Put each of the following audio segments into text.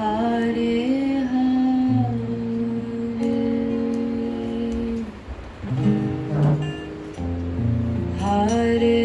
Hare Hare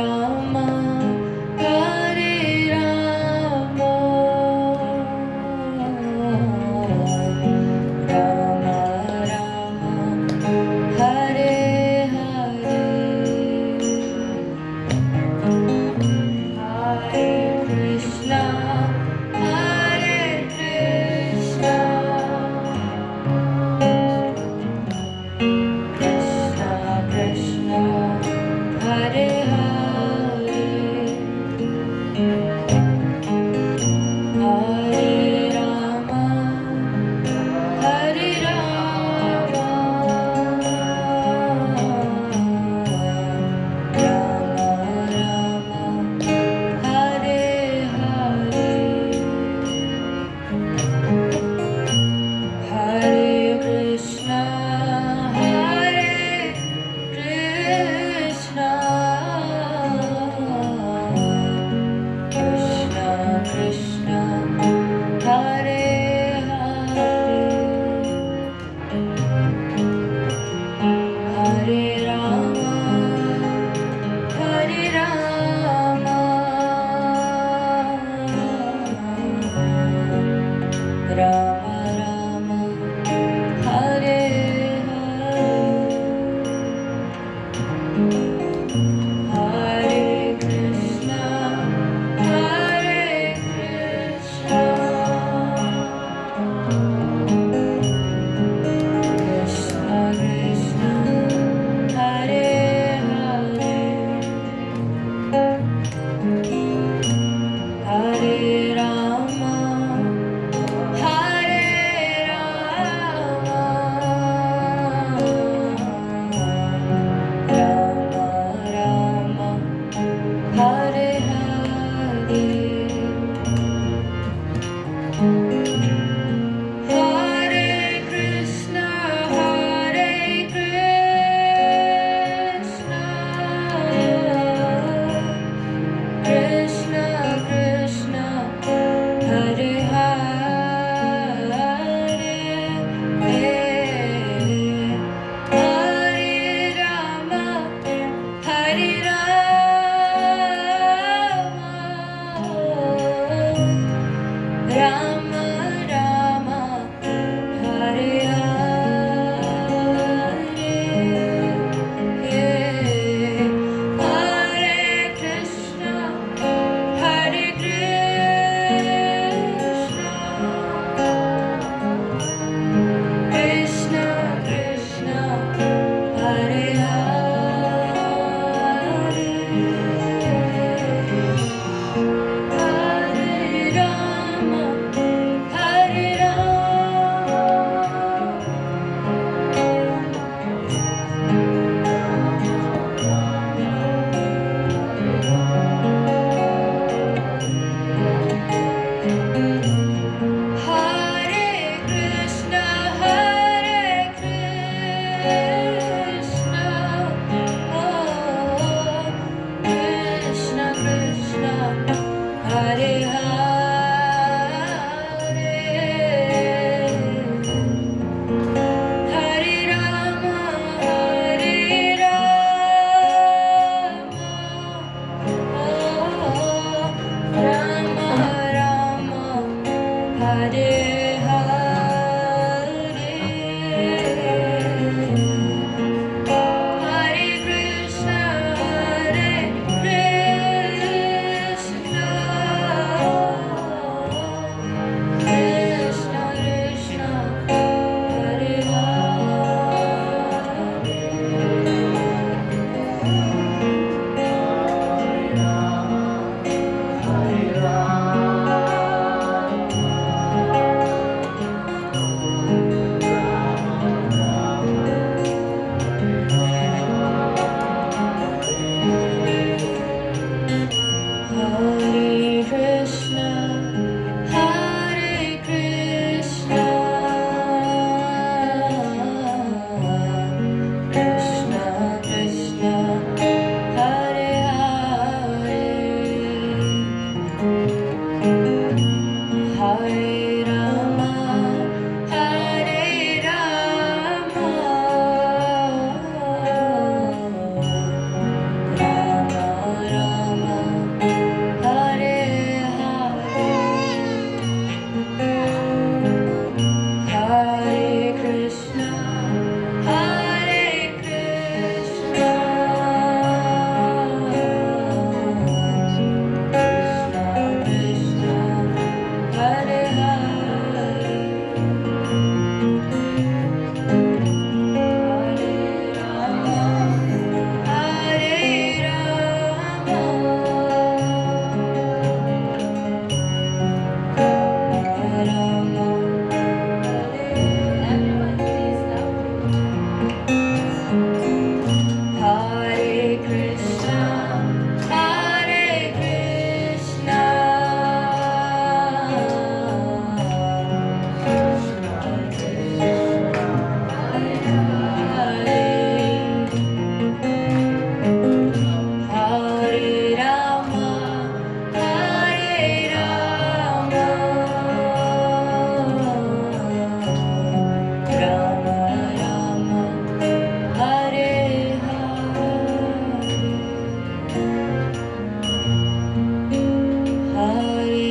Rama, Hare Rama, Rama Rama, Hare Hare Krishna, Hare Krishna, Krishna Krishna, Hare Hare, Hare Rama, Hare Rama, Rama Rama, Hare Hare, Hare Krishna, Hare Krishna, Krishna Krishna, Hare Hare, Hare Rama, Hare Hare Krishna, Hare Krishna, Hare Rama, Hare Rama, Rama Rama, Hare Hare, Hare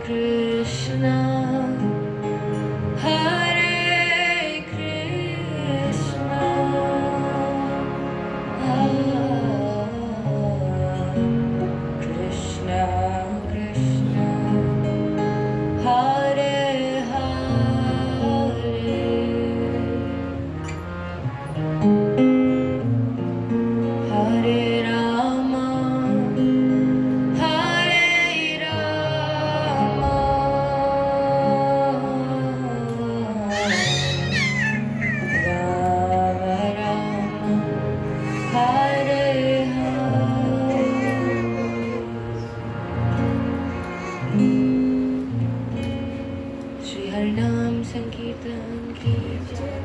Krishna, Hare Krishna, Krishna Krishna, Hare Hare, Hare Rama, Hare Rama, Rama Rama, Hare Hare. Shri हरिनाम संकीर्तन की जय।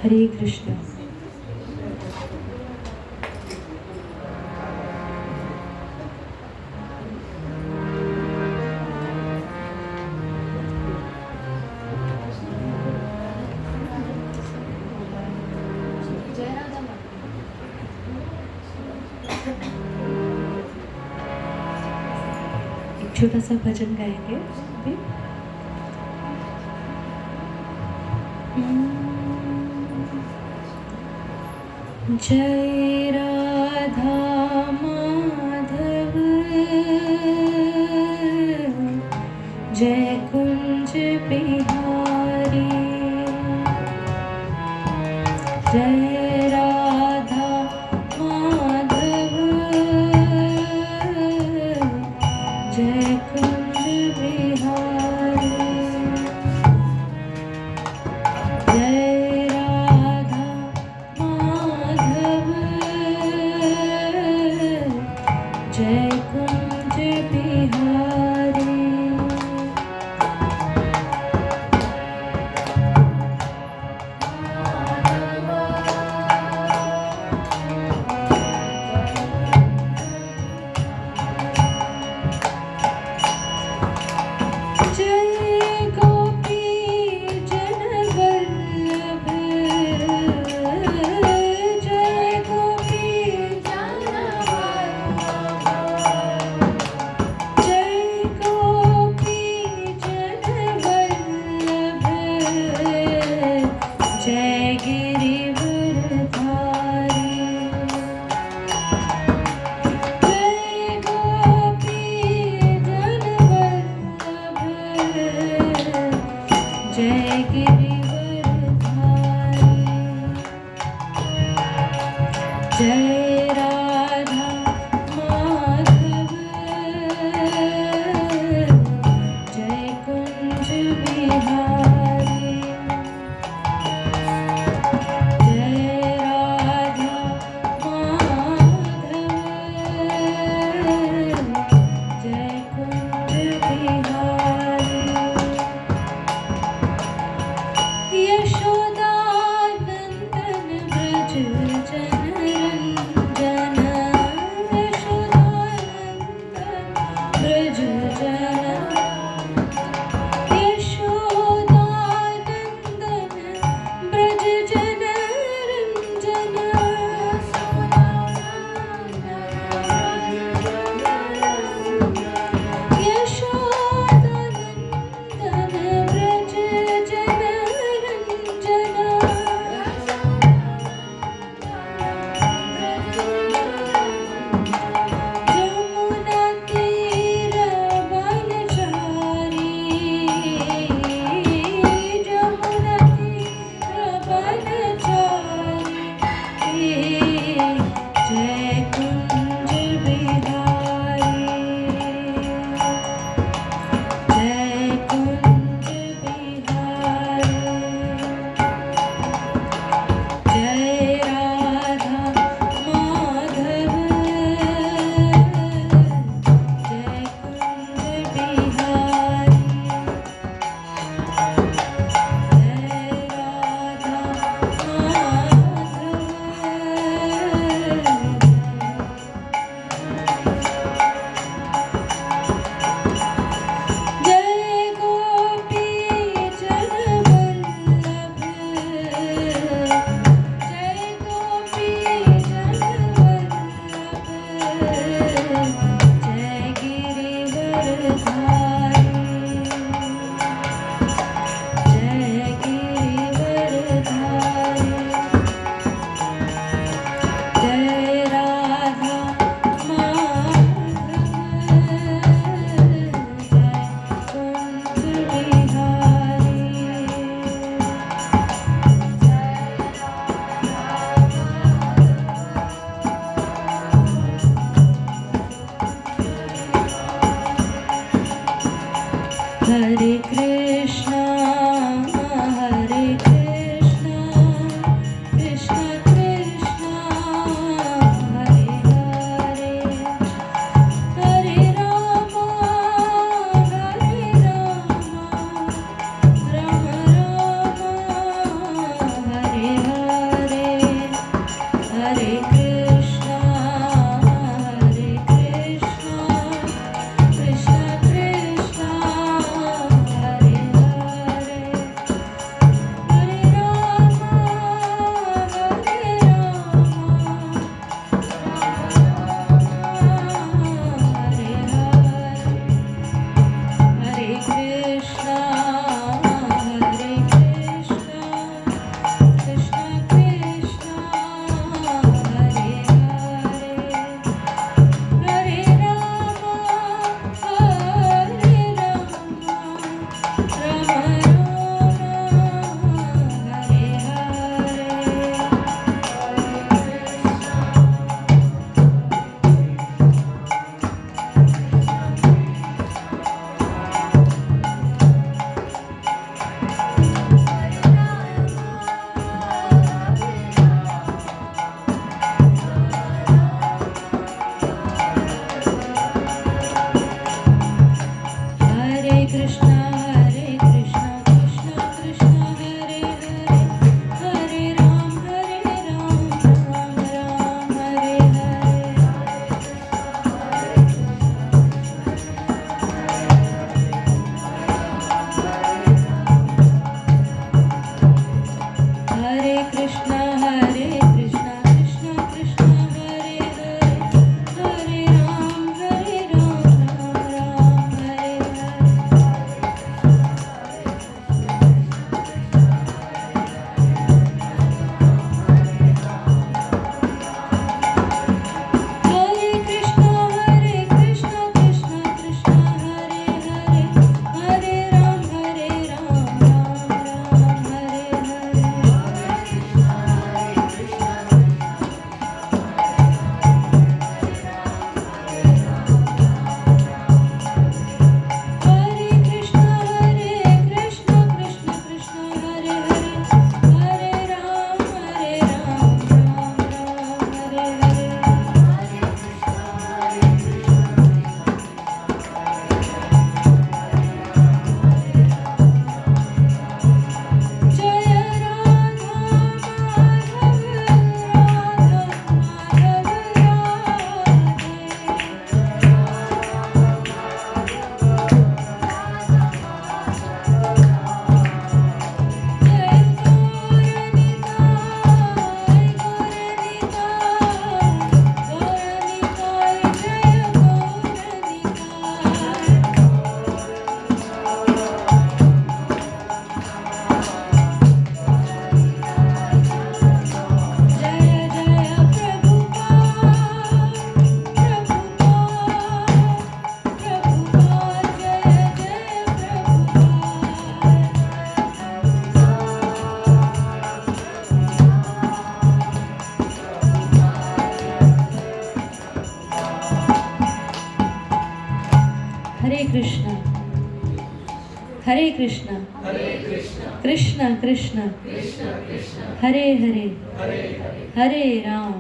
हरे कृष्ण। एक छोटा सा भजन गाएंगे अभी। जय राधा माधव, जय कुंज बिहारी, जय राधा माधव, जमुना तीर बनचारी, जमुना तीर बनचारी, जय कुंज बिहारी, जय कुंज बिहारी, जय राधा माधव, कृष्णा हरे Krishna Krishna Krishna Hare Hare Hare Ram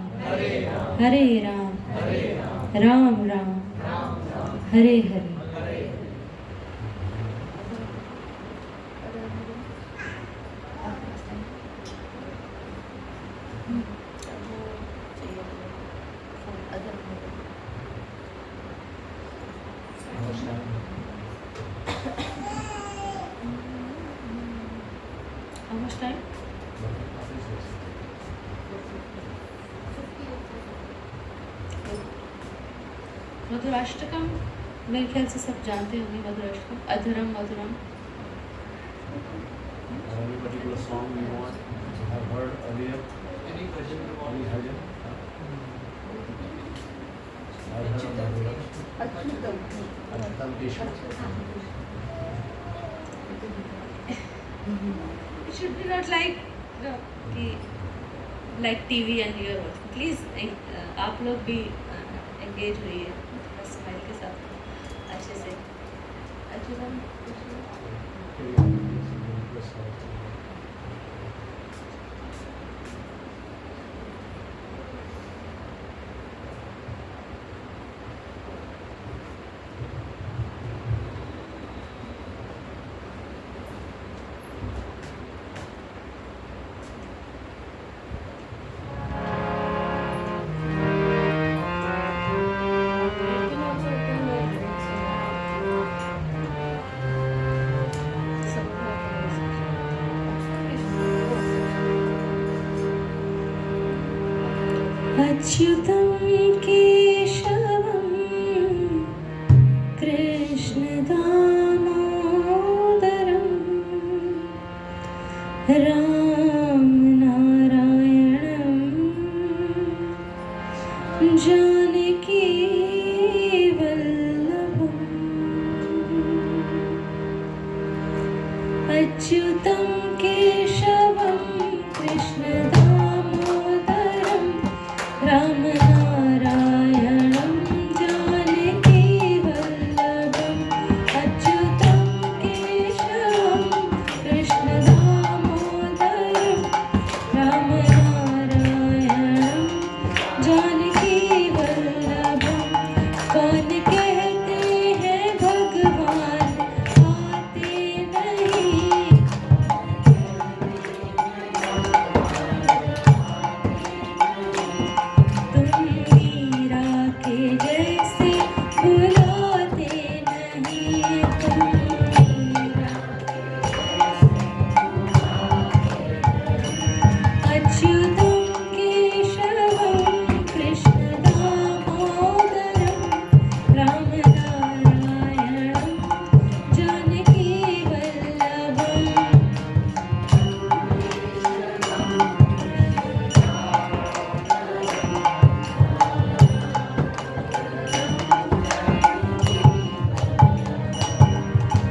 Ram Ram Hare Hare. How much time? Madhurashtakam मेरे ख्याल से सब जानते होंगे। मधुराष्टकम अधरम मधुरम। Any particular song you want to have heard earlier? Any bhajan you want? Any bhajan? Achyutam Keshav. It should be not like like TV and your please आप लोग भी engage होइए स्माइल के साथ अच्छे से। अच्युतम अच्युतं केशवं कृष्णदामोदरं रामनारायणं जानकीवल्लभम् अच्युतं केशवं कृष्णदामोदरं रामनारायणं जानकीवल्लभम् अच्युतं केशवं कृष्णदामोदरं रामनारायणं जानकीवल्लभम्। कौन कहते हैं भगवान आते नहीं, तुम मीरा के जैसे बुलाते नहीं, तुम मीरा अच्युतं केशवं कृष्णदामोदरं रामनारायणं जानकीवल्लभम्।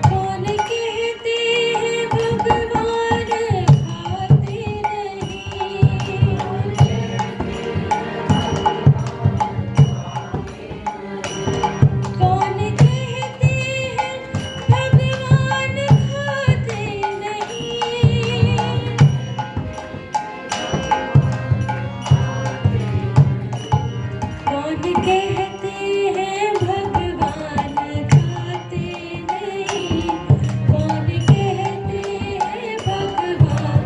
कौन कहते हैं भगवान खाते नहीं, कौन कहते हैं भगवान खाते नहीं, कौन कहते हैं भगवान खाते नहीं, कौन कहते हैं भगवान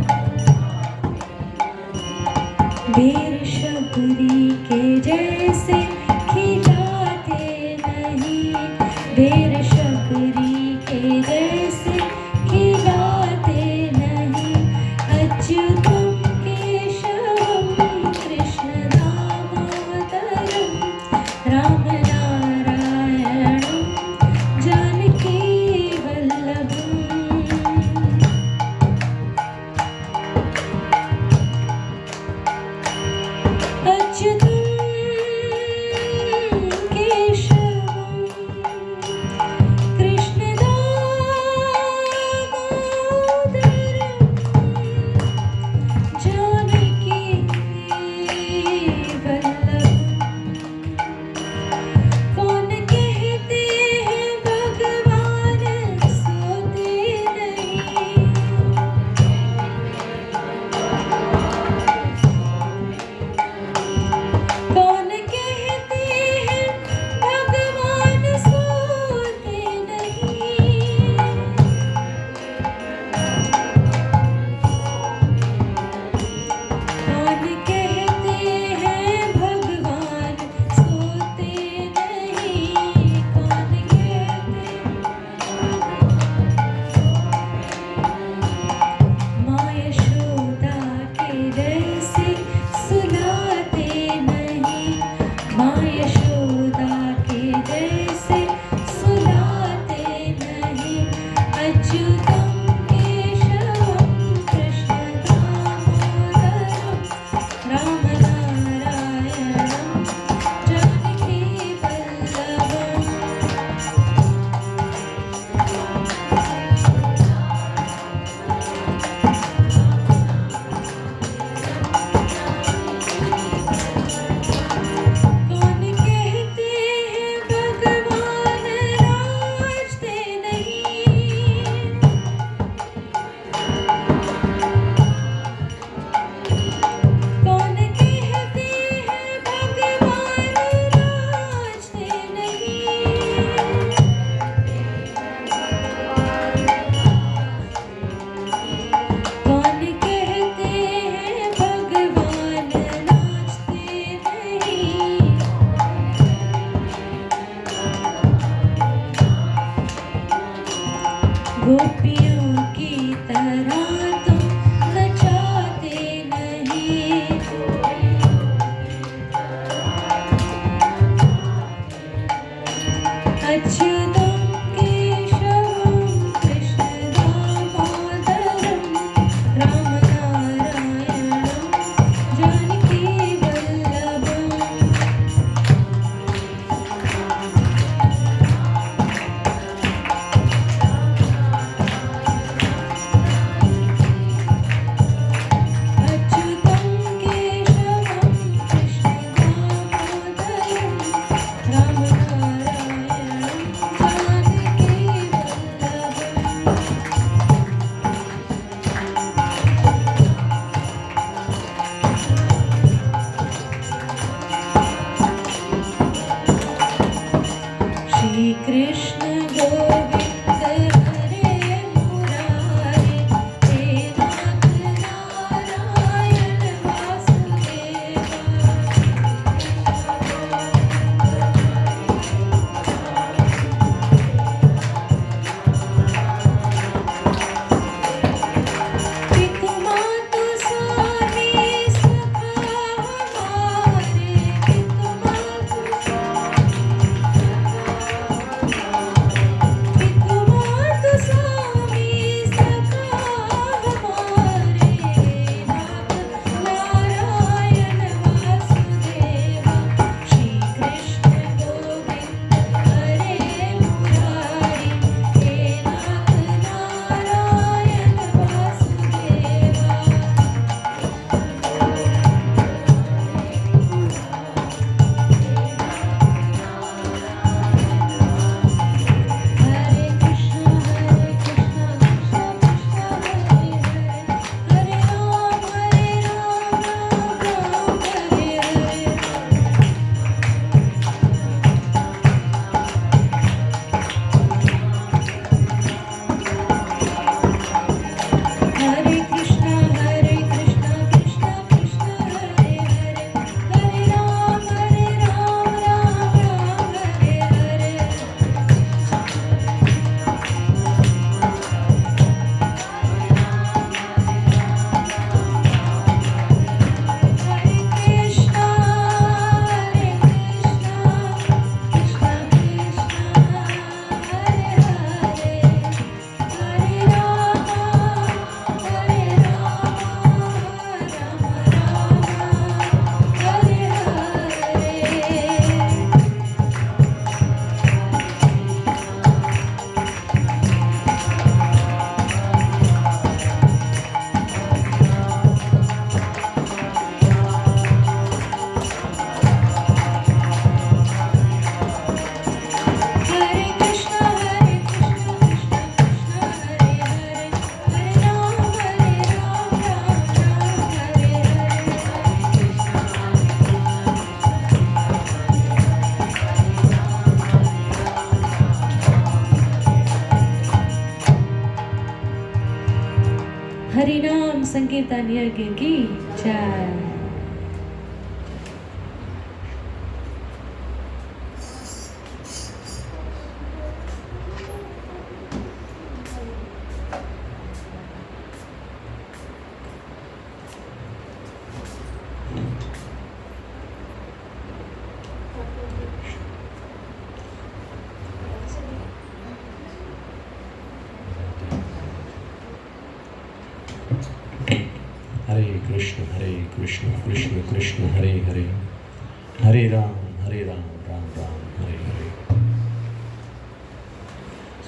वीर शबरी के जैसे खिलाते नहीं, वीर शबरी के जैसे खिलाते नहीं। अच्युतं केशवं कृष्णदामोदरं रामनारायणं जानकीवल्लभम्। अच्युतं केशवं कृष्णदामोदरं जानकीवल्लभम्। अच्युतं केशवं कृष्णदामोदरं रामनारायणं जानकीवल्लभम् अच्युतं केशवं कृष्णदामोदरं रामनारायणं जानकीवल्लभम् श्रीकृष्ण गोविंद हरे मुरारे हे नाथ नारायण वासुदेवा पितु मातु स्वामी सखा हमारे पितु मातु पितुमातु स्वामी सखा हमारे नाथ नारायण वासुदेवा श्री कृष्ण गोविंद हरे मुरारी हे नाथ नारायण वासुदेवा हरे कृष्णा कृष्णा कृष्णा हरे हरे राम राम राम हरे हरे हरे कृष्णा कृष्णा कृष्णा हरे हरे हरे राम राम राम हरे हरे हरे कृष्णा कृष्णा कृष्णा हरे हरे हरे राम राम हरे हरे हरे कृष्णा कृष्णा कृष्णा हरे हरे हरे राम राम राम हरे हरे हरिनाम संकीर्तन यज्ञ की जय। Hare Krishna, Krishna Krishna, Hare Hare, Hare Ram, Ram Ram, Hare Hare.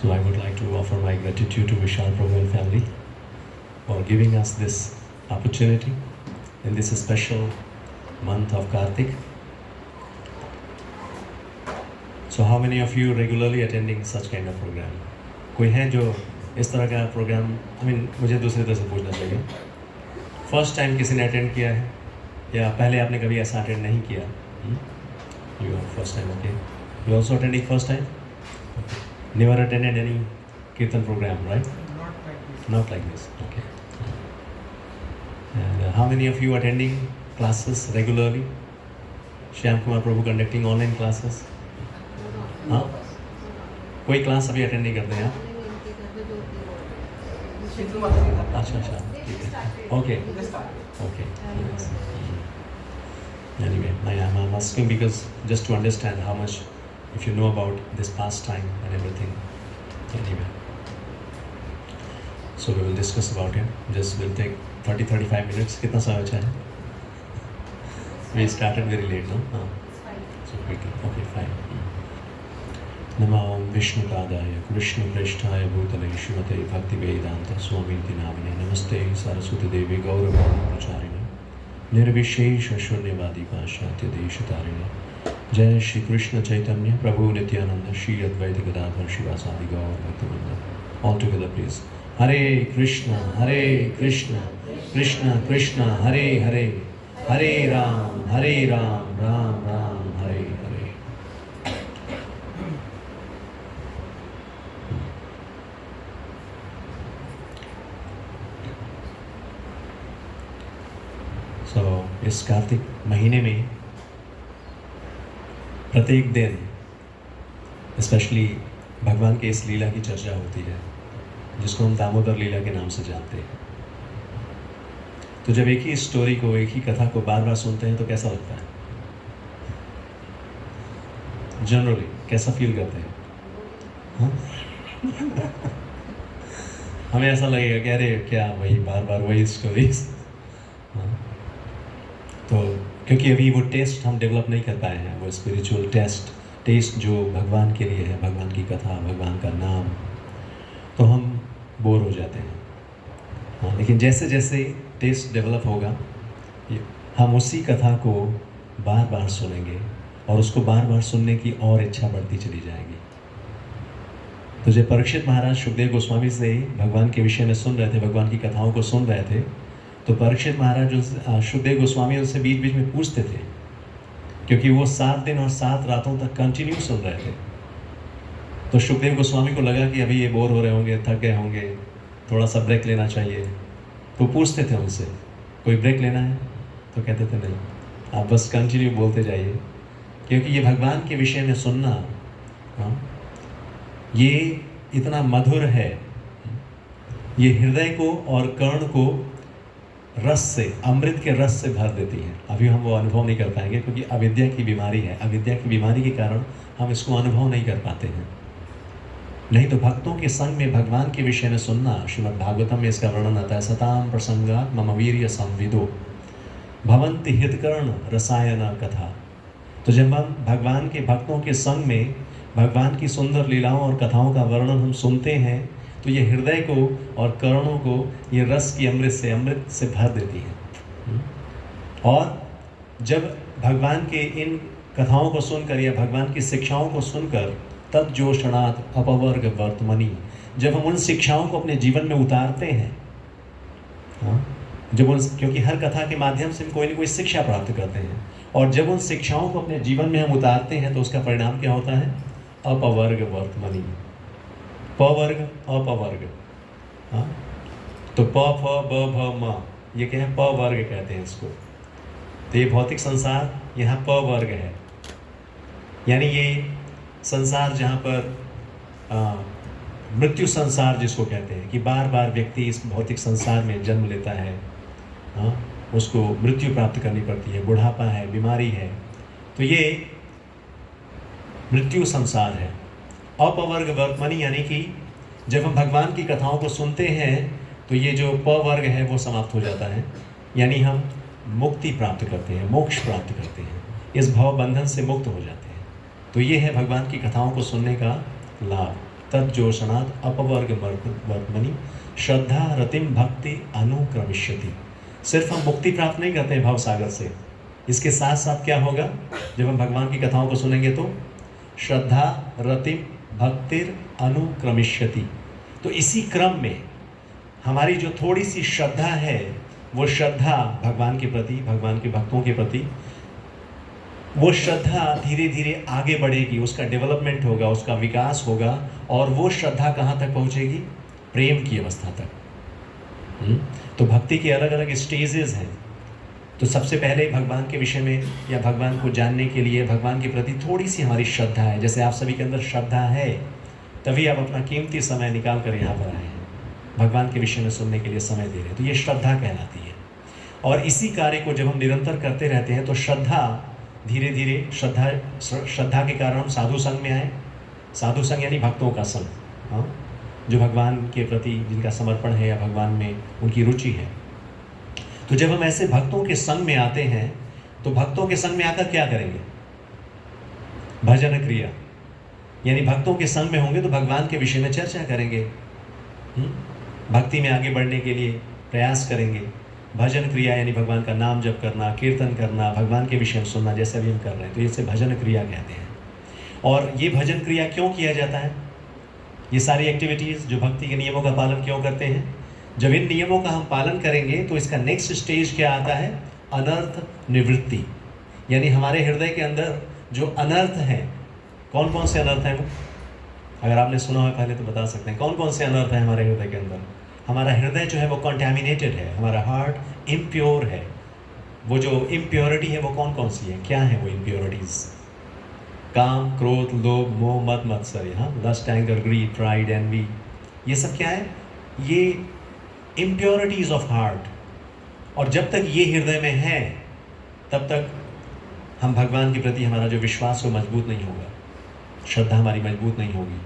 So I would like to offer my gratitude to Vishal Prabhu and family for giving us this opportunity in this special month of Kartik. So how many of you regularly attending such kind of program? कोई है जो इस तरह का programme, मुझे दूसरी तरह से पूछना चाहिए, फर्स्ट टाइम किसी ने अटेंड किया है या पहले आपने कभी ऐसा अटेंड नहीं किया? You are first time, okay. You also attending first time? Never attended any kirtan program, right? Not like this, okay. And how many of you attending classes regularly? Shyam Kumar Prabhu conducting online classes? हाँ, कोई class अभी attend नहीं करते हैं आप? अच्छा, ठीक है, okay. Anyway, I'm asking because just to understand how much if you know about this pastime and everything. Anyway, so we will discuss about it. Just will take 30-35 minutes. कितना समय बचा है? We started very late, no? So quickly. Okay, fine. नमो विष्णुपादाय कृष्णप्रेष्ठाय भूतले श्रीमते भक्तिवेदांत स्वामिनिति नामिने नमस्ते सरस्वती देवी गौरवाणि निर्विशेष शून्यवादी पाश्चात्य देशतारिणे जय श्री कृष्ण चैतन्य प्रभु नित्यानंद श्री अद्वैत गदाधर शिवासादि गौर भक्तवृंद. All together please. Hare Krishna Krishna Krishna Hare Hare Hare Ram Ram Ram Hare Hare. So, इस कार्तिक महीने में प्रत्येक दिन स्पेशली भगवान के इस लीला की चर्चा होती है जिसको हम दामोदर लीला के नाम से जानते हैं. तो जब एक ही स्टोरी को, एक ही कथा को बार बार सुनते हैं तो कैसा लगता है? जनरली कैसा फील करते हैं? हाँ? हमें ऐसा लगेगा कि अरे क्या वही बार बार वही स्टोरीज. तो क्योंकि अभी वो टेस्ट हम डेवलप नहीं कर पाए हैं, वो स्पिरिचुअल टेस्ट जो भगवान के लिए है, भगवान की कथा, भगवान का नाम, तो हम बोर हो जाते हैं. हाँ, लेकिन जैसे जैसे टेस्ट डेवलप होगा हम उसी कथा को बार बार सुनेंगे और उसको बार बार सुनने की और इच्छा बढ़ती चली जाएगी. तो जब परीक्षित महाराज सुखदेव गोस्वामी से भगवान के विषय में सुन रहे थे, भगवान की कथाओं को सुन रहे थे, तो परीक्षित महाराज सुखदेव गोस्वामी उनसे बीच बीच में पूछते थे, क्योंकि वो 7 दिन और 7 रातों तक कंटिन्यू सुन रहे थे. तो सुखदेव गोस्वामी को लगा कि अभी ये बोर हो रहे होंगे, थक गए होंगे, थोड़ा सा ब्रेक लेना चाहिए. तो पूछते थे उनसे, कोई ब्रेक लेना है? तो कहते थे नहीं, आप बस कंटिन्यू बोलते जाइए, क्योंकि ये भगवान के विषय में सुनना, ये इतना मधुर है, ये हृदय को और कर्ण को रस से, अमृत के रस से भर देती है. अभी हम वो अनुभव नहीं कर पाएंगे क्योंकि अविद्या की बीमारी है. अविद्या की बीमारी के कारण हम इसको अनुभव नहीं कर पाते हैं. नहीं तो भक्तों के संग में भगवान के विषय में सुनना, श्रीमद् भागवतम में इसका वर्णन आता है. सताम प्रसंगात् मम वीर्य संविदो भवन्ति हितकर्ण रसायन कथा. तो जब हम भगवान के भक्तों के संग में भगवान की सुंदर लीलाओं और कथाओं का वर्णन हम सुनते हैं तो ये हृदय को और कर्णों को ये रस की अमृत से भर देती है. और जब भगवान के इन कथाओं को सुनकर या भगवान की शिक्षाओं को सुनकर तज्जोषणात् अपवर्ग वर्तमनि, जब हम उन शिक्षाओं को अपने जीवन में उतारते हैं, जब उन, क्योंकि हर कथा के माध्यम से हम कोई ना कोई शिक्षा प्राप्त करते हैं, और जब उन शिक्षाओं को अपने जीवन में हम उतारते हैं तो उसका परिणाम क्या होता है? अपवर्ग वर्तमनि. पवर्ग अपवर्ग. हाँ, तो प फ ब भ म, ये क्या है? पवर्ग कहते हैं इसको. तो ये भौतिक संसार यहाँ पवर्ग है, यानी ये संसार जहाँ पर मृत्यु संसार जिसको कहते हैं, कि बार बार व्यक्ति इस भौतिक संसार में जन्म लेता है. हाँ, उसको मृत्यु प्राप्त करनी पड़ती है, बुढ़ापा है, बीमारी है, तो ये मृत्यु संसार है. अपवर्ग वर्तमनि, यानी कि जब हम भगवान की कथाओं को सुनते हैं तो ये जो पवर्ग है वो समाप्त हो जाता है, यानी हम मुक्ति प्राप्त करते हैं, मोक्ष प्राप्त करते हैं, इस भव बंधन से मुक्त हो जाते हैं. तो ये है भगवान की कथाओं को सुनने का लाभ. तज्जोषणात् अपवर्ग वर्तमनि श्रद्धा रतिम भक्ति अनुक्रमिष्यति. सिर्फ हम मुक्ति प्राप्त नहीं करते हैं भव सागर से, इसके साथ साथ क्या होगा? जब हम भगवान की कथाओं को सुनेंगे तो श्रद्धा रतिम भक्तिर अनुक्रमिष्यति. तो इसी क्रम में हमारी जो थोड़ी सी श्रद्धा है, वो श्रद्धा भगवान के प्रति, भगवान के भक्तों के प्रति, वो श्रद्धा धीरे धीरे आगे बढ़ेगी, उसका डेवलपमेंट होगा, उसका विकास होगा, और वो श्रद्धा कहाँ तक पहुँचेगी? प्रेम की अवस्था तक. तो भक्ति के अलग अलग स्टेजेस हैं. तो सबसे पहले भगवान के विषय में या भगवान को जानने के लिए भगवान के प्रति थोड़ी सी हमारी श्रद्धा है. जैसे आप सभी के अंदर श्रद्धा है, तभी आप अपना कीमती समय निकाल कर यहाँ पर आए हैं, भगवान के विषय में सुनने के लिए समय दे रहे हैं. तो ये श्रद्धा कहलाती है. और इसी कार्य को जब हम निरंतर करते रहते हैं तो श्रद्धा धीरे धीरे श्रद्धा के कारण हम साधु संघ में आए। साधु संघ यानी भक्तों का संघ, हाँ, जो भगवान के प्रति जिनका समर्पण है या भगवान में उनकी रुचि है। तो जब हम ऐसे भक्तों के संग में आते हैं तो भक्तों के संग में आकर क्या करेंगे? भजन क्रिया, यानी भक्तों के संग में होंगे तो भगवान के विषय में चर्चा करेंगे, भक्ति में आगे बढ़ने के लिए प्रयास करेंगे। भजन क्रिया यानी भगवान का नाम जप करना, कीर्तन करना, भगवान के विषय में सुनना, जैसे अभी हम कर रहे हैं, तो इसे भजन क्रिया कहते हैं। और ये भजन क्रिया क्यों किया जाता है? ये सारी एक्टिविटीज़ जो भक्ति के नियमों का पालन क्यों करते हैं? जब इन नियमों का हम पालन करेंगे तो इसका नेक्स्ट स्टेज क्या आता है? अनर्थ निवृत्ति, यानी हमारे हृदय के अंदर जो अनर्थ हैं, कौन कौन से अनर्थ हैं वो? अगर आपने सुना है पहले तो बता सकते हैं कौन कौन से अनर्थ हैं हमारे हृदय के अंदर। हमारा हृदय जो है वो कंटेमिनेटेड है, हमारा हार्ट इम्प्योर है। वो जो इम्प्योरिटी है वो कौन कौन सी है? क्या है वो इम्प्योरिटीज़? काम, क्रोध, लोभ, मोह, मद, मत्सर्य, हाँ, lust, anger, greed, pride, envy, ये सब क्या है? ये इम्प्योरिटीज़ ऑफ हार्ट। और जब तक ये हृदय में है तब तक हम भगवान के प्रति हमारा जो विश्वास है वो मजबूत नहीं होगा, श्रद्धा हमारी मजबूत नहीं होगी।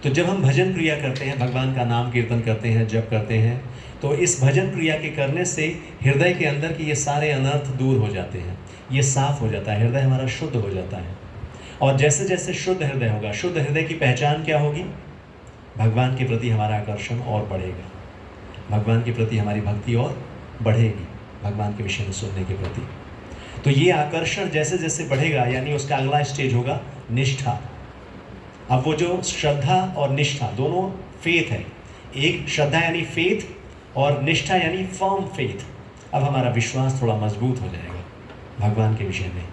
तो जब हम भजन क्रिया करते हैं, भगवान का नाम कीर्तन करते हैं, जप करते हैं, तो इस भजन क्रिया के करने से हृदय के अंदर के ये सारे अनर्थ दूर हो जाते हैं, ये साफ हो जाता है, हृदय हमारा शुद्ध हो जाता है। और जैसे जैसे शुद्ध हृदय होगा, शुद्ध हृदय की पहचान क्या होगी? भगवान के प्रति हमारा आकर्षण और बढ़ेगा, भगवान के प्रति हमारी भक्ति और बढ़ेगी, भगवान के विषय में सुनने के प्रति। तो ये आकर्षण जैसे जैसे बढ़ेगा, यानी उसका अगला स्टेज होगा निष्ठा। अब वो जो श्रद्धा और निष्ठा दोनों फेथ है, एक श्रद्धा यानी फेथ और निष्ठा यानी फर्म फेथ। अब हमारा विश्वास थोड़ा मजबूत हो जाएगा भगवान के विषय में,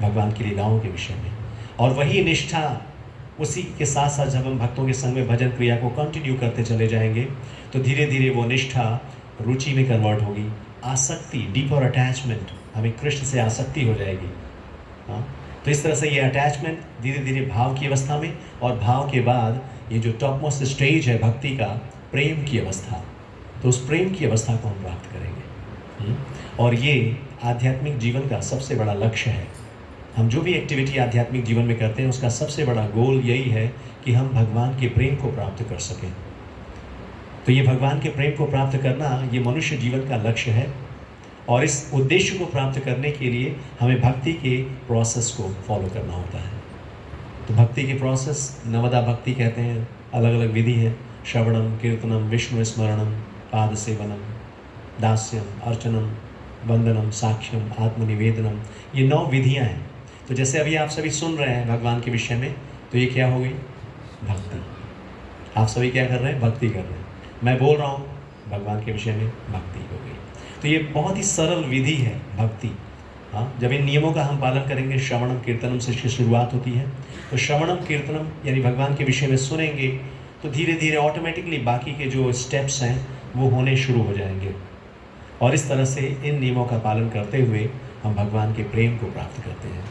भगवान की लीलाओं के विषय में। और वही निष्ठा, उसी के साथ साथ जब हम भक्तों के संग में भजन क्रिया को कंटिन्यू करते चले जाएंगे तो धीरे धीरे वो निष्ठा रुचि में कन्वर्ट होगी, आसक्ति, डीपर अटैचमेंट, हमें कृष्ण से आसक्ति हो जाएगी। हाँ, तो इस तरह से ये अटैचमेंट धीरे धीरे भाव की अवस्था में, और भाव के बाद ये जो टॉप मोस्ट स्टेज है भक्ति का, प्रेम की अवस्था, तो उस प्रेम की अवस्था को हम प्राप्त करेंगे। और ये आध्यात्मिक जीवन का सबसे बड़ा लक्ष्य है। हम जो भी एक्टिविटी आध्यात्मिक जीवन में करते हैं उसका सबसे बड़ा गोल यही है कि हम भगवान के प्रेम को प्राप्त कर सकें। तो ये भगवान के प्रेम को प्राप्त करना ये मनुष्य जीवन का लक्ष्य है, और इस उद्देश्य को प्राप्त करने के लिए हमें भक्ति के प्रोसेस को फॉलो करना होता है। तो भक्ति के प्रोसेस नवदा भक्ति कहते हैं, अलग अलग विधि है, श्रवणम, कीर्तनम, विष्णु स्मरणम, पाद सेवनम, दास्यम, अर्चनम, वंदनम, साक्ष्यम, आत्मनिवेदनम, ये 9 विधियां हैं। तो जैसे अभी आप सभी सुन रहे हैं भगवान के विषय में, तो ये क्या हो गई? भक्ति। आप सभी क्या कर रहे हैं? भक्ति कर रहे हैं। मैं बोल रहा हूँ भगवान के विषय में, भक्ति हो गई। तो ये बहुत ही सरल विधि है भक्ति। हाँ, जब इन नियमों का हम पालन करेंगे, श्रवणम कीर्तनम से इसकी शुरुआत होती है। तो श्रवणम कीर्तनम यानी भगवान के विषय में सुनेंगे तो धीरे धीरे ऑटोमेटिकली बाकी के जो स्टेप्स हैं वो होने शुरू हो जाएंगे, और इस तरह से इन नियमों का पालन करते हुए हम भगवान के प्रेम को प्राप्त करते हैं।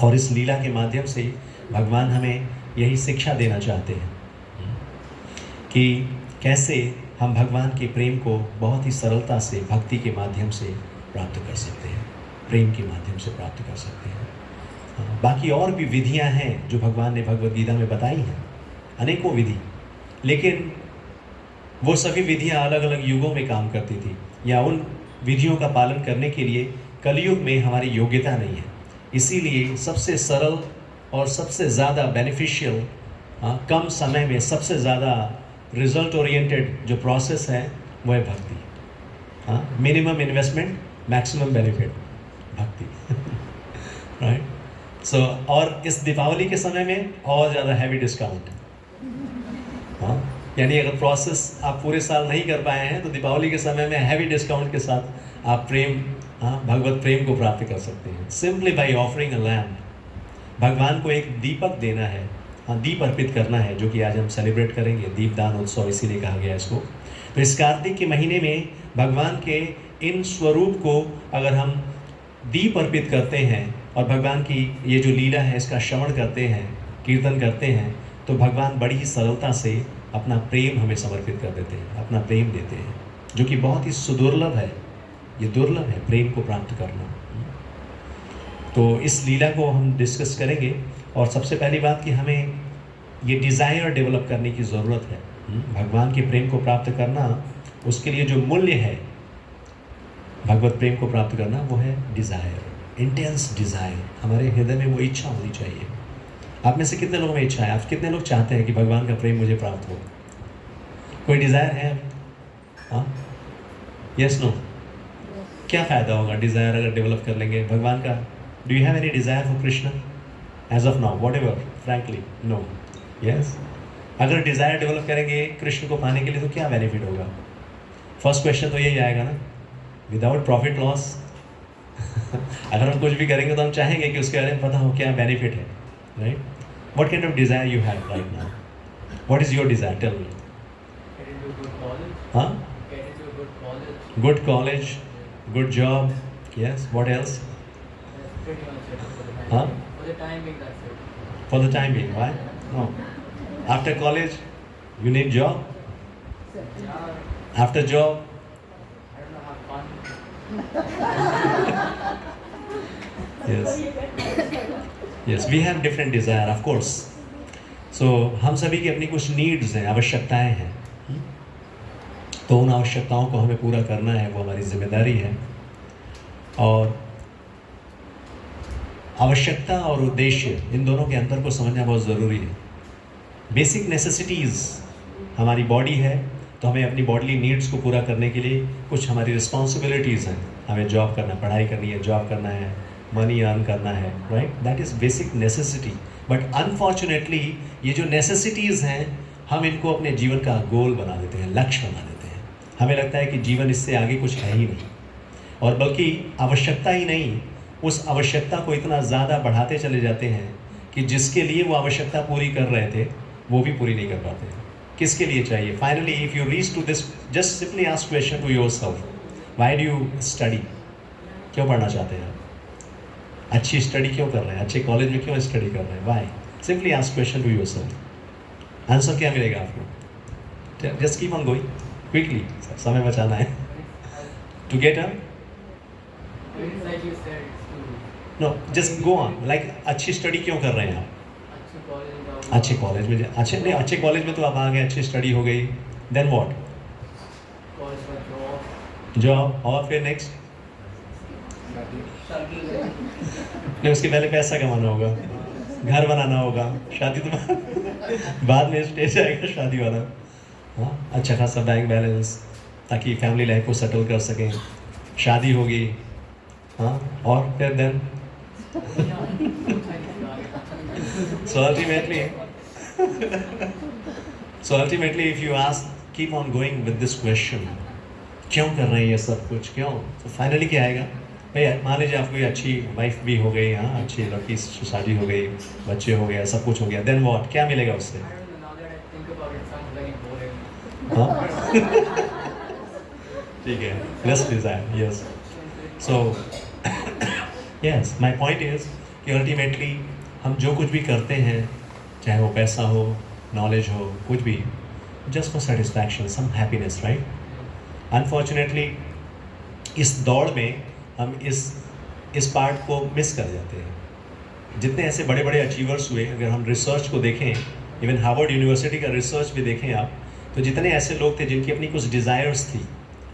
और इस लीला के माध्यम से भगवान हमें यही शिक्षा देना चाहते हैं कि कैसे हम भगवान के प्रेम को बहुत ही सरलता से भक्ति के माध्यम से प्राप्त कर सकते हैं, प्रेम के माध्यम से प्राप्त कर सकते हैं। बाकी और भी विधियां हैं जो भगवान ने भगवद गीता में बताई हैं, अनेकों विधि, लेकिन वो सभी विधियां अलग अलग युगों में काम करती थी, या उन विधियों का पालन करने के लिए कलयुग में हमारी योग्यता नहीं है। इसीलिए सबसे सरल और सबसे ज़्यादा बेनिफिशियल, कम समय में सबसे ज़्यादा रिजल्ट ओरिएंटेड जो प्रोसेस है वो है भक्ति। हाँ, मिनिमम इन्वेस्टमेंट मैक्सिमम बेनिफिट, भक्ति। राइट। सो और इस दीपावली के समय में और ज़्यादा हैवी डिस्काउंट। हाँ, यानी अगर प्रोसेस आप पूरे साल नहीं कर पाए हैं तो दीपावली के समय में हैवी डिस्काउंट के साथ आप प्रेम, भगवत प्रेम को प्राप्त कर सकते हैं। Simply by offering a lamp, भगवान को एक दीपक देना है, दीप अर्पित करना है, जो कि आज हम सेलिब्रेट करेंगे, दीपदान उत्सव इसीलिए कहा गया इसको। तो इस कार्तिक के महीने में भगवान के इन स्वरूप को अगर हम दीप अर्पित करते हैं और भगवान की ये जो लीला है इसका श्रवण करते हैं, कीर्तन करते हैं, तो भगवान बड़ी ही सरलता से अपना प्रेम हमें समर्पित कर देते हैं, अपना प्रेम देते हैं, जो कि बहुत ही सुदुर्लभ है। ये दुर्लभ है प्रेम को प्राप्त करना। तो इस लीला को हम डिस्कस करेंगे। और सबसे पहली बात कि हमें ये डिज़ायर डेवलप करने की ज़रूरत है। भगवान के प्रेम को प्राप्त करना, उसके लिए जो मूल्य है भगवत प्रेम को प्राप्त करना, वो है डिज़ायर, इंटेंस डिज़ायर। हमारे हृदय में वो इच्छा होनी चाहिए। आप में से कितने लोगों में इच्छा है? आप कितने लोग चाहते हैं कि भगवान का प्रेम मुझे प्राप्त हो? कोई डिज़ायर है? हाँ, यस, नो? क्या फ़ायदा होगा डिज़ायर अगर डेवलप कर लेंगे भगवान का? Do you have any desire for Krishna as of now, whatever, frankly? No. Yes? अगर डिज़ायर डेवलप करेंगे कृष्ण को पाने के लिए तो क्या बेनिफिट होगा? फर्स्ट क्वेश्चन तो यही आएगा ना, विदाउट प्रॉफिट लॉस। अगर हम कुछ भी करेंगे तो हम चाहेंगे कि उसके बारे में पता हो क्या बेनिफिट है, right? What kind of desire you have right now? What is your desire? Tell me. Get into a good college. हाँ? Get into a good college. Good college, good job, yes. What else? That's pretty much it for the time Huh? being. For the time being, that's it. For the time being, why? No. After college, you need job. Yeah, After job, I don't know, have fun. yes. Yes, we have different desire, of course. So हम सभी की अपनी कुछ needs हैं, आवश्यकताएं हैं। तो उन आवश्यकताओं को हमें पूरा करना है, वो हमारी जिम्मेदारी है। और आवश्यकता और उद्देश्य, इन दोनों के अंतर को समझना बहुत ज़रूरी है। बेसिक नेसेसिटीज़ हमारी बॉडी है, तो हमें अपनी बॉडीली नीड्स को पूरा करने के लिए कुछ हमारी रिस्पॉन्सिबिलिटीज़ हैं। हमें जॉब करना, पढ़ाई करनी है, जॉब करना है, मनी अर्न करना है, right? That is basic necessity. But unfortunately ये जो नेसेसिटीज़ हैं, हम इनको अपने जीवन का गोल बना देते हैं, लक्ष्य बना देते हैं। हमें लगता है कि जीवन इससे आगे कुछ है ही नहीं, और बल्कि आवश्यकता ही नहीं, उस आवश्यकता को इतना ज़्यादा बढ़ाते चले जाते हैं कि जिसके लिए वो आवश्यकता पूरी कर रहे थे वो भी पूरी नहीं कर पाते। किसके लिए चाहिए? Finally if you reach to this, just simply ask question to yourself, why do you study? क्यों पढ़ना चाहते हैं? अच्छी स्टडी क्यों कर रहे हैं? अच्छे कॉलेज में क्यों स्टडी कर रहे हैं? Why? Simply ask question to yourself. Answer क्या मिलेगा आपको? Just keep on going quickly, समय बचाना है। To get a It's like you said, it's to no, just go on, like अच्छी स्टडी क्यों कर रहे हैं आप? अच्छे college जाओ. अच्छे कॉलेज में अच्छे नहीं, अच्छे कॉलेज में तो आप आ गए, अच्छी स्टडी हो गई, then what? College for job. Job, और फिर नेक्स्ट? शादी. नहीं, उसके पहले पैसा कमाना होगा, घर बनाना होगा, शादी तो बाद में स्टेज आएगा शादी वाला। हाँ, अच्छा खासा बैंक बैलेंस, ताकि फैमिली लाइफ को सेटल कर सकें। शादी होगी, हाँ, और फिर then so ultimately if you ask, keep on going with this question, क्यों कर रहे हैं ये सब कुछ, क्यों? तो फाइनली क्या आएगा? भैया मान लीजिए आपको ये अच्छी वाइफ भी हो गई, हाँ, अच्छी लड़की से शादी हो गई, बच्चे हो गए, सब कुछ हो गया, देन व्हाट? क्या मिलेगा उससे? I don't know, now that I think about it, sounds very boring. हाँ, ठीक है, less desire, yes. So yes, my point is कि अल्टीमेटली हम जो कुछ भी करते हैं, चाहे वो पैसा हो, नॉलेज हो, कुछ भी, just for satisfaction, some happiness, right? Unfortunately इस दौड़ में हम इस पार्ट को मिस कर जाते हैं। जितने ऐसे बड़े बड़े अचीवर्स हुए, अगर हम रिसर्च को देखें, इवन हार्वर्ड यूनिवर्सिटी का रिसर्च भी देखें आप, तो जितने ऐसे लोग थे जिनकी अपनी कुछ डिज़ायर्स थी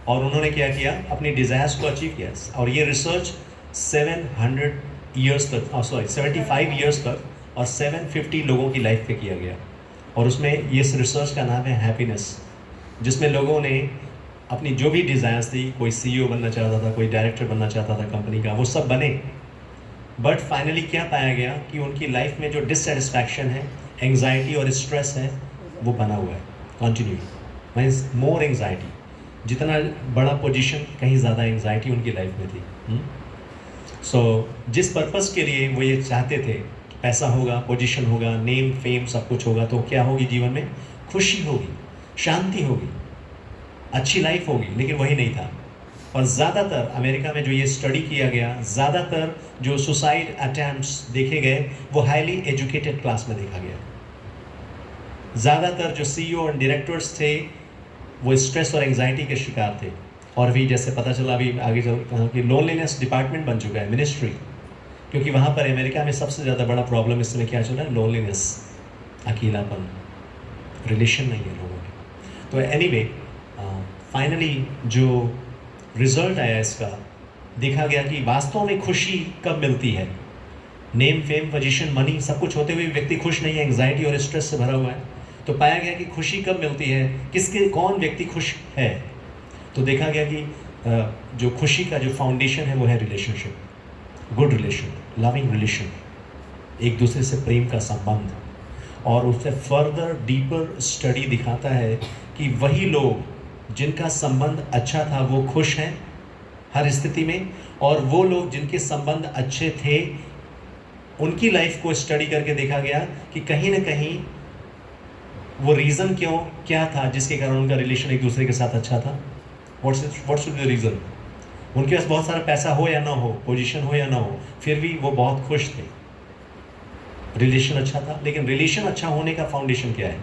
और उन्होंने क्या किया, अपनी डिज़ायर्स को अचीव किया। और ये रिसर्च 700 ईयर्स तक, सॉरी 75 ईयर्स तक और 750 लोगों की लाइफ पे किया गया। और उसमें ये इस रिसर्च का नाम है हैप्पीनेस, जिसमें लोगों ने अपनी जो भी डिज़ायर्स थी, कोई CEO बनना चाहता था, कोई डायरेक्टर बनना चाहता था कंपनी का, वो सब बने। बट फाइनली क्या पाया गया कि उनकी लाइफ में जो डिससेटिस्फैक्शन है, एंग्जाइटी और स्ट्रेस है, वो बना हुआ है कंटिन्यू, मीन्स मोर एंग्जाइटी। जितना बड़ा पोजीशन, कहीं ज़्यादा एंग्जाइटी उनकी लाइफ में थी। सो जिस पर्पस के लिए वो ये चाहते थे, पैसा होगा, पोजीशन होगा, नेम फेम सब कुछ होगा, तो क्या होगी जीवन में? खुशी होगी, शांति होगी, अच्छी लाइफ होगी, लेकिन वही नहीं था। और ज़्यादातर अमेरिका में जो ये स्टडी किया गया, ज़्यादातर जो सुसाइड अटैम्प्ट्स देखे गए, वो हाईली एजुकेटेड क्लास में देखा गया। ज़्यादातर जो CEO और डायरेक्टर्स थे, वो स्ट्रेस और एंग्जाइटी के शिकार थे। और भी जैसे पता चला अभी आगे चल कि लोनलीनेस डिपार्टमेंट बन चुका है, मिनिस्ट्री। क्योंकि वहाँ पर अमेरिका में सबसे ज़्यादा बड़ा प्रॉब्लम इस समय क्या चल रहा है? लोनलीनेस, अकेलापन, रिलेशन नहीं है लोगों में। तो एनीवे फाइनली जो रिजल्ट आया इसका, देखा गया कि वास्तव में खुशी कब मिलती है। नेम, फेम, पोजीशन, मनी सब कुछ होते हुए भी व्यक्ति खुश नहीं है, एंग्जाइटी और स्ट्रेस से भरा हुआ है। तो पाया गया कि खुशी कब मिलती है, कौन व्यक्ति खुश है। तो देखा गया कि जो खुशी का जो फाउंडेशन है वो है relationship, good relation, loving relation, एक दूसरे से प्रेम का संबंध। और उससे फर्दर डीपर स्टडी दिखाता है कि वही लोग जिनका संबंध अच्छा था वो खुश हैं हर स्थिति में, और वो लोग जिनके संबंध अच्छे थे उनकी लाइफ को स्टडी करके देखा गया कि कहीं ना कहीं वो रीज़न क्या था जिसके कारण उनका रिलेशन एक दूसरे के साथ अच्छा था। What's the reason? उनके पास बहुत सारा पैसा हो या ना हो, पोजीशन हो या ना हो, फिर भी वो बहुत खुश थे, रिलेशन अच्छा था। लेकिन रिलेशन अच्छा होने का फाउंडेशन क्या है?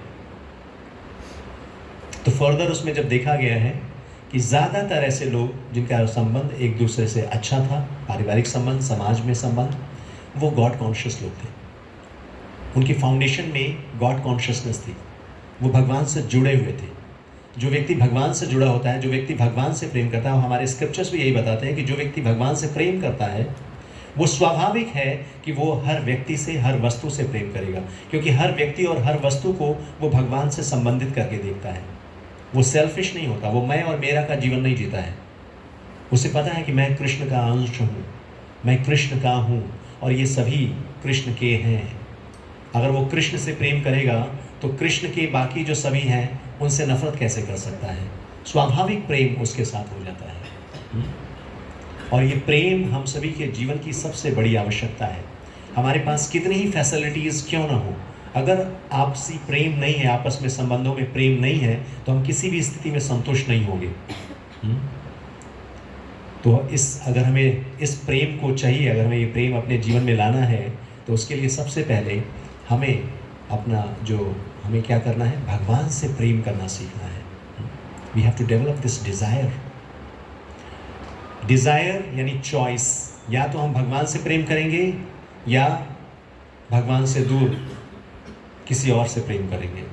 तो फर्दर उसमें जब देखा गया है कि ज़्यादातर ऐसे लोग जिनका संबंध एक दूसरे से अच्छा था, पारिवारिक संबंध, समाज में संबंध, वो गॉड कॉन्शियस लोग थे। उनकी फाउंडेशन में गॉड कॉन्शियसनेस थी, वो भगवान से जुड़े हुए थे। जो व्यक्ति भगवान से जुड़ा होता है, जो व्यक्ति भगवान से प्रेम करता है, हमारे स्क्रिप्चर्स भी यही बताते हैं कि जो व्यक्ति भगवान से प्रेम करता है वो स्वाभाविक है कि वो हर व्यक्ति से, हर वस्तु से प्रेम करेगा, क्योंकि हर व्यक्ति और हर वस्तु को वो भगवान से संबंधित करके देखता है। वो सेल्फिश नहीं होता, वो मैं और मेरा का जीवन नहीं जीता है। उसे पता है कि मैं कृष्ण का अंश हूँ, मैं कृष्ण का हूँ और ये सभी कृष्ण के हैं। अगर वो कृष्ण से प्रेम करेगा तो कृष्ण के बाकी जो सभी हैं उनसे नफरत कैसे कर सकता है? स्वाभाविक प्रेम उसके साथ हो जाता है। और ये प्रेम हम सभी के जीवन की सबसे बड़ी आवश्यकता है। हमारे पास कितनी ही फैसिलिटीज़ क्यों ना हो, अगर आपसी प्रेम नहीं है, आपस में संबंधों में प्रेम नहीं है, तो हम किसी भी स्थिति में संतुष्ट नहीं होंगे। तो अगर हमें इस प्रेम को चाहिए, अगर हमें ये प्रेम अपने जीवन में लाना है, तो उसके लिए सबसे पहले हमें हमें क्या करना है? भगवान से प्रेम करना सीखना है। We have to develop this desire यानी चॉइस। या तो हम भगवान से प्रेम करेंगे या भगवान से दूर किसी और से प्रेम करेंगे।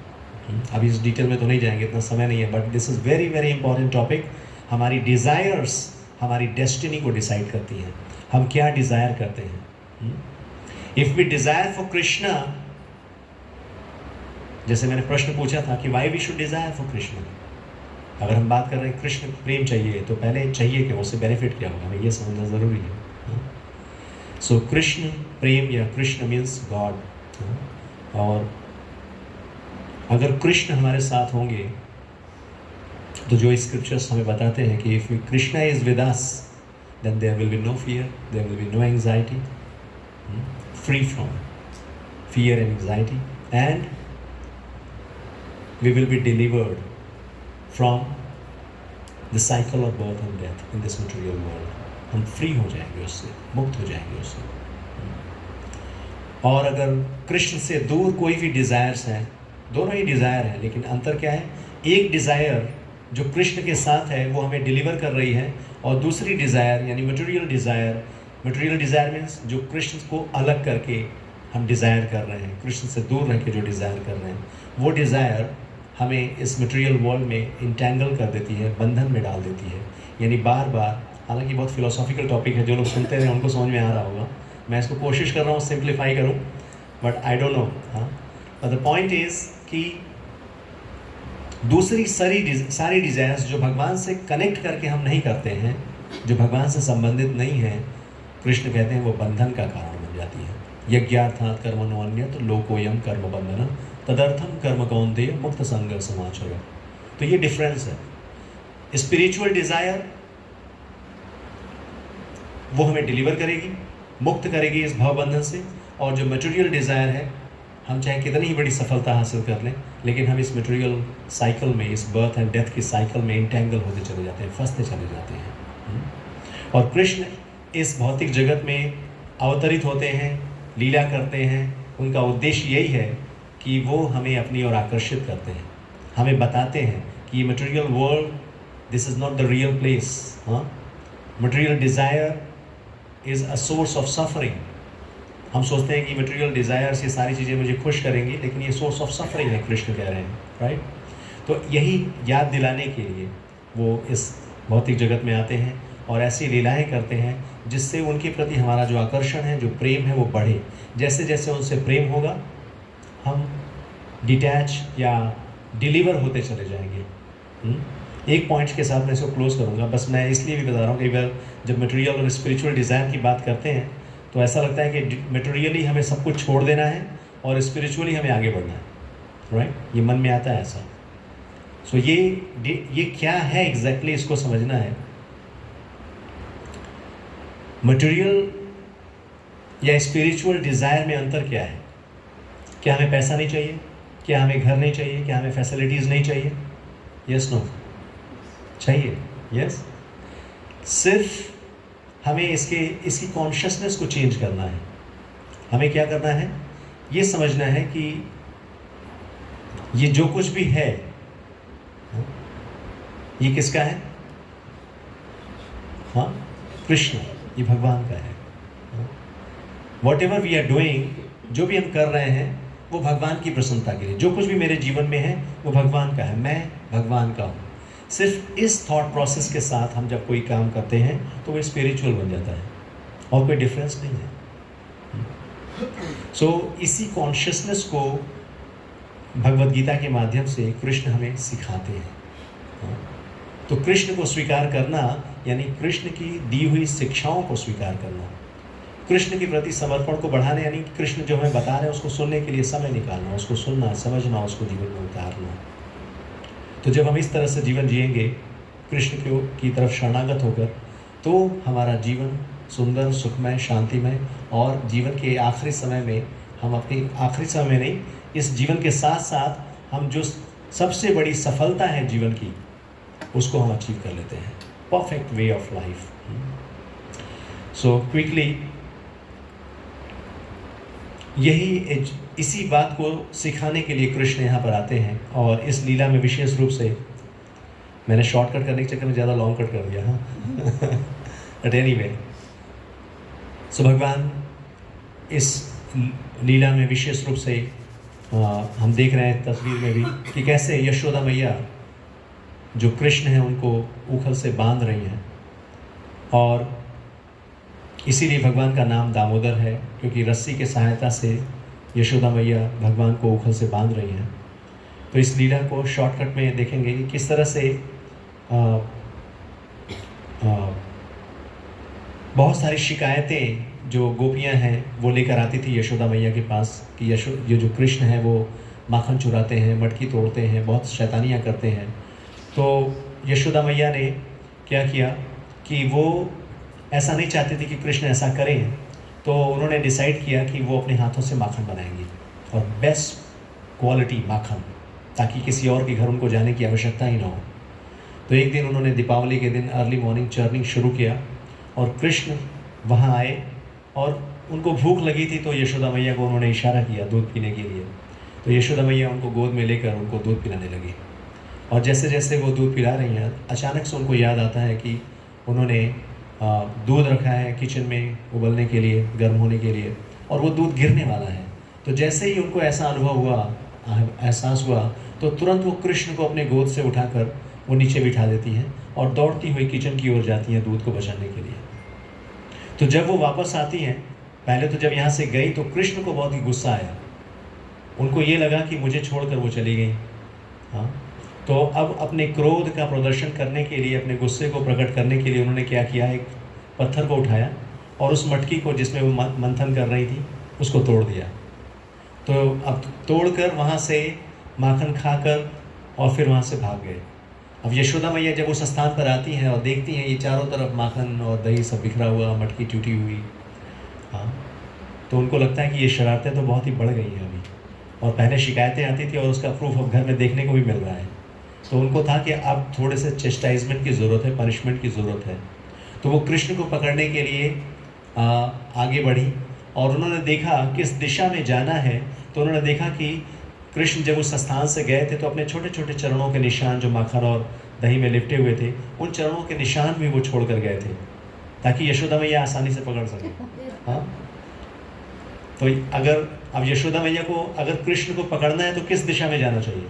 अभी इस डिटेल में तो नहीं जाएंगे, इतना समय नहीं है, but this is very very important topic. हमारी डिज़ायर्स हमारी डेस्टिनी को डिसाइड करती हैं, हम क्या डिज़ायर करते हैं। If we desire for Krishna, जैसे मैंने प्रश्न पूछा था कि why we should desire for Krishna, अगर हम बात कर रहे हैं कृष्ण प्रेम चाहिए, तो पहले चाहिए कि उससे बेनिफिट क्या होगा, हमें ये समझना ज़रूरी है। सो कृष्ण प्रेम या कृष्ण मीन्स गॉड। और अगर कृष्ण हमारे साथ होंगे तो जो स्क्रिप्चर्स हमें बताते हैं कि if Krishna is with us then there will be no fear, there will be no anxiety, free from fear and anxiety, and we will be delivered from the cycle of birth and death in this material world. हम free हो जाएंगे उससे, मुक्त हो जाएंगे उससे। और अगर कृष्ण से दूर कोई भी डिज़ायर्स हैं, दोनों ही डिज़ायर हैं, लेकिन अंतर क्या है? एक डिज़ायर जो कृष्ण के साथ है वो हमें डिलीवर कर रही है, और दूसरी डिज़ायर यानी मटेरियल डिज़ायर मीन्स जो कृष्ण को अलग करके हम डिज़ायर कर रहे हैं, कृष्ण से दूर रह के जो डिज़ायर कर रहे हैं, वो डिज़ायर हमें इस मटेरियल वर्ल्ड में इंटेंगल कर देती है, बंधन में डाल देती है। यानी बार बार, हालांकि बहुत फिलोसॉफिकल टॉपिक है, जो लोग सुनते हैं उनको समझ में आ रहा होगा, मैं इसको कोशिश कर रहा हूँ सिंप्लीफाई करूँ, बट आई डोंट नो। हाँ, बट द पॉइंट इज़ कि दूसरी सारी डिज़ायर्स जो भगवान से कनेक्ट करके हम नहीं करते हैं, जो भगवान से संबंधित नहीं है, कृष्ण कहते हैं वो बंधन का कारण बन जाती है। यज्ञार्थात् कर्मणो अन्यत् लोकोऽयं कर्म बंधनम् तदर्थम कर्म कौन्तेय मुक्त संग समाचर। तो ये डिफरेंस है। स्पिरिचुअल डिज़ायर वो हमें डिलीवर करेगी, मुक्त करेगी इस भाव बंधन से, और जो मटेरियल डिज़ायर है, हम चाहे कितनी ही बड़ी सफलता हासिल कर लें, लेकिन हम इस मटेरियल साइकिल में, इस बर्थ एंड डेथ की साइकिल में इंटेंगल होते चले जाते हैं, फंसते चले जाते हैं। और कृष्ण इस भौतिक जगत में अवतरित होते हैं, लीला करते हैं। उनका उद्देश्य यही है कि वो हमें अपनी ओर आकर्षित करते हैं, हमें बताते हैं कि ये material world, this is not the real place. हाँ, material desire is a source of suffering, हम सोचते हैं कि मटेरियल डिज़ायर्स ये सारी चीज़ें मुझे खुश करेंगी, लेकिन ये सोर्स ऑफ सफरिंग है, कृष्ण कह रहे हैं, राइट। तो यही याद दिलाने के लिए वो इस भौतिक जगत में आते हैं और ऐसी लीलाएं करते हैं जिससे उनके प्रति हमारा जो आकर्षण है, जो प्रेम है, वो बढ़े। जैसे जैसे उनसे प्रेम होगा हम डिटैच या डिलीवर होते चले जाएंगे। एक पॉइंट के साथ मैं इसको क्लोज करूँगा, बस मैं इसलिए भी बता रहा हूँ कि अगर जब मटेरियल और स्पिरिचुअल डिज़ायर की बात करते हैं तो ऐसा लगता है कि मटेरियली हमें सब कुछ छोड़ देना है और स्पिरिचुअली हमें आगे बढ़ना है, राइट। ये मन में आता है ऐसा। सो ये क्या है एग्जैक्टली, इसको समझना है। मटेरियल या स्पिरिचुअल डिज़ायर में अंतर क्या है? क्या हमें पैसा नहीं चाहिए? क्या हमें घर नहीं चाहिए? क्या हमें फैसिलिटीज़ नहीं चाहिए? यस नो चाहिए, यस। सिर्फ हमें इसकी कॉन्शियसनेस को चेंज करना है। हमें क्या करना है? ये समझना है कि ये जो कुछ भी है ये किसका है? हाँ, कृष्ण, ये भगवान का है। Whatever we are doing, जो भी हम कर रहे हैं वो भगवान की प्रसन्नता के लिए। जो कुछ भी मेरे जीवन में है वो भगवान का है, मैं भगवान का हूँ। सिर्फ इस थॉट प्रोसेस के साथ हम जब कोई काम करते हैं तो वो स्पिरिचुअल बन जाता है और कोई डिफरेंस नहीं है। सो इसी कॉन्शियसनेस को भगवद गीता के माध्यम से कृष्ण हमें सिखाते हैं। तो कृष्ण को स्वीकार करना यानी कृष्ण की दी हुई शिक्षाओं को स्वीकार करना, कृष्ण के प्रति समर्पण को बढ़ाना, यानी कृष्ण जो हमें बता रहे हैं उसको सुनने के लिए समय निकालना, उसको सुनना, समझना, उसको जीवन में उतारना। तो जब हम इस तरह से जीवन जिएंगे कृष्ण की तरफ शरणागत होकर, तो हमारा जीवन सुंदर, सुखमय, शांतिमय, और जीवन के आखिरी समय में हम अपनी आखिरी समय में नहीं, इस जीवन के साथ साथ हम जो सबसे बड़ी सफलता है जीवन की उसको हम अचीव कर लेते हैं। Perfect way of life. So quickly इसी बात को सिखाने के लिए कृष्ण यहाँ पर आते हैं और इस लीला में विशेष रूप से, मैंने शॉर्टकट करने के चक्कर में ज़्यादा लॉन्ग कट कर दिया, हाँ। बट एनीवे, सो भगवान इस लीला में विशेष रूप से हम देख रहे हैं तस्वीर में भी कि कैसे यशोदा मैया जो कृष्ण हैं उनको उखल से बांध रही हैं, और इसीलिए भगवान का नाम दामोदर है, क्योंकि रस्सी के सहायता से यशोदा मैया भगवान को उखल से बांध रही हैं। तो इस लीला को शॉर्टकट में देखेंगे कि किस तरह से बहुत सारी शिकायतें जो गोपियां हैं वो लेकर आती थी यशोदा मैया के पास कि ये जो कृष्ण है वो माखन चुराते हैं, मटकी तोड़ते हैं, बहुत शैतानियाँ करते हैं। तो यशोदा मैया ने क्या किया कि वो ऐसा नहीं चाहती थी कि कृष्ण ऐसा करें, तो उन्होंने डिसाइड किया कि वो अपने हाथों से माखन बनाएंगी, और बेस्ट क्वालिटी माखन, ताकि किसी और के घर उनको जाने की आवश्यकता ही ना हो। तो एक दिन उन्होंने दीपावली के दिन अर्ली मॉर्निंग चर्निंग शुरू किया, और कृष्ण वहाँ आए और उनको भूख लगी थी, तो यशोदा मैया को उन्होंने इशारा किया दूध पीने के लिए। तो यशोदा मैया उनको गोद में लेकर उनको दूध पिलाने लगी, और जैसे जैसे वो दूध पिला रही हैं अचानक से उनको याद आता है कि उन्होंने दूध रखा है किचन में उबलने के लिए, गर्म होने के लिए, और वो दूध गिरने वाला है। तो जैसे ही उनको ऐसा अनुभव हुआ, एहसास हुआ, तो तुरंत वो कृष्ण को अपने गोद से उठाकर वो नीचे बिठा देती हैं और दौड़ती हुई किचन की ओर जाती हैं दूध को बचाने के लिए। तो जब वो वापस आती हैं, पहले तो जब यहाँ से गई तो कृष्ण को बहुत ही गुस्सा आया, उनको ये लगा कि मुझे छोड़कर वो चली गई। हाँ, तो अब अपने क्रोध का प्रदर्शन करने के लिए, अपने गुस्से को प्रकट करने के लिए उन्होंने क्या किया, एक पत्थर को उठाया और उस मटकी को जिसमें वो मंथन कर रही थी उसको तोड़ दिया। तो अब तोड़कर वहाँ से माखन खाकर और फिर वहाँ से भाग गए। अब यशोदा मैया जब उस स्थान पर आती हैं और देखती हैं ये चारों तरफ माखन और दही सब बिखरा हुआ, मटकी टूटी हुई, हाँ, तो उनको लगता है कि ये शरारतें तो बहुत ही बढ़ गई हैं अभी, और पहले शिकायतें आती थी और उसका प्रूफ अब घर में देखने को भी मिल रहा है। तो उनको था कि अब थोड़े से चेस्टाइजमेंट की ज़रूरत है, पनिशमेंट की ज़रूरत है। तो वो कृष्ण को पकड़ने के लिए आगे बढ़ी, और उन्होंने देखा किस दिशा में जाना है। तो उन्होंने देखा कि कृष्ण जब उस स्थान से गए थे तो अपने छोटे छोटे चरणों के निशान जो माखन और दही में लिपटे हुए थे, उन चरणों के निशान भी वो छोड़ कर गए थे, ताकि यशोदा मैया आसानी से पकड़ सके। हाँ, तो अगर अब यशोदा मैया को अगर कृष्ण को पकड़ना है तो किस दिशा में जाना चाहिए?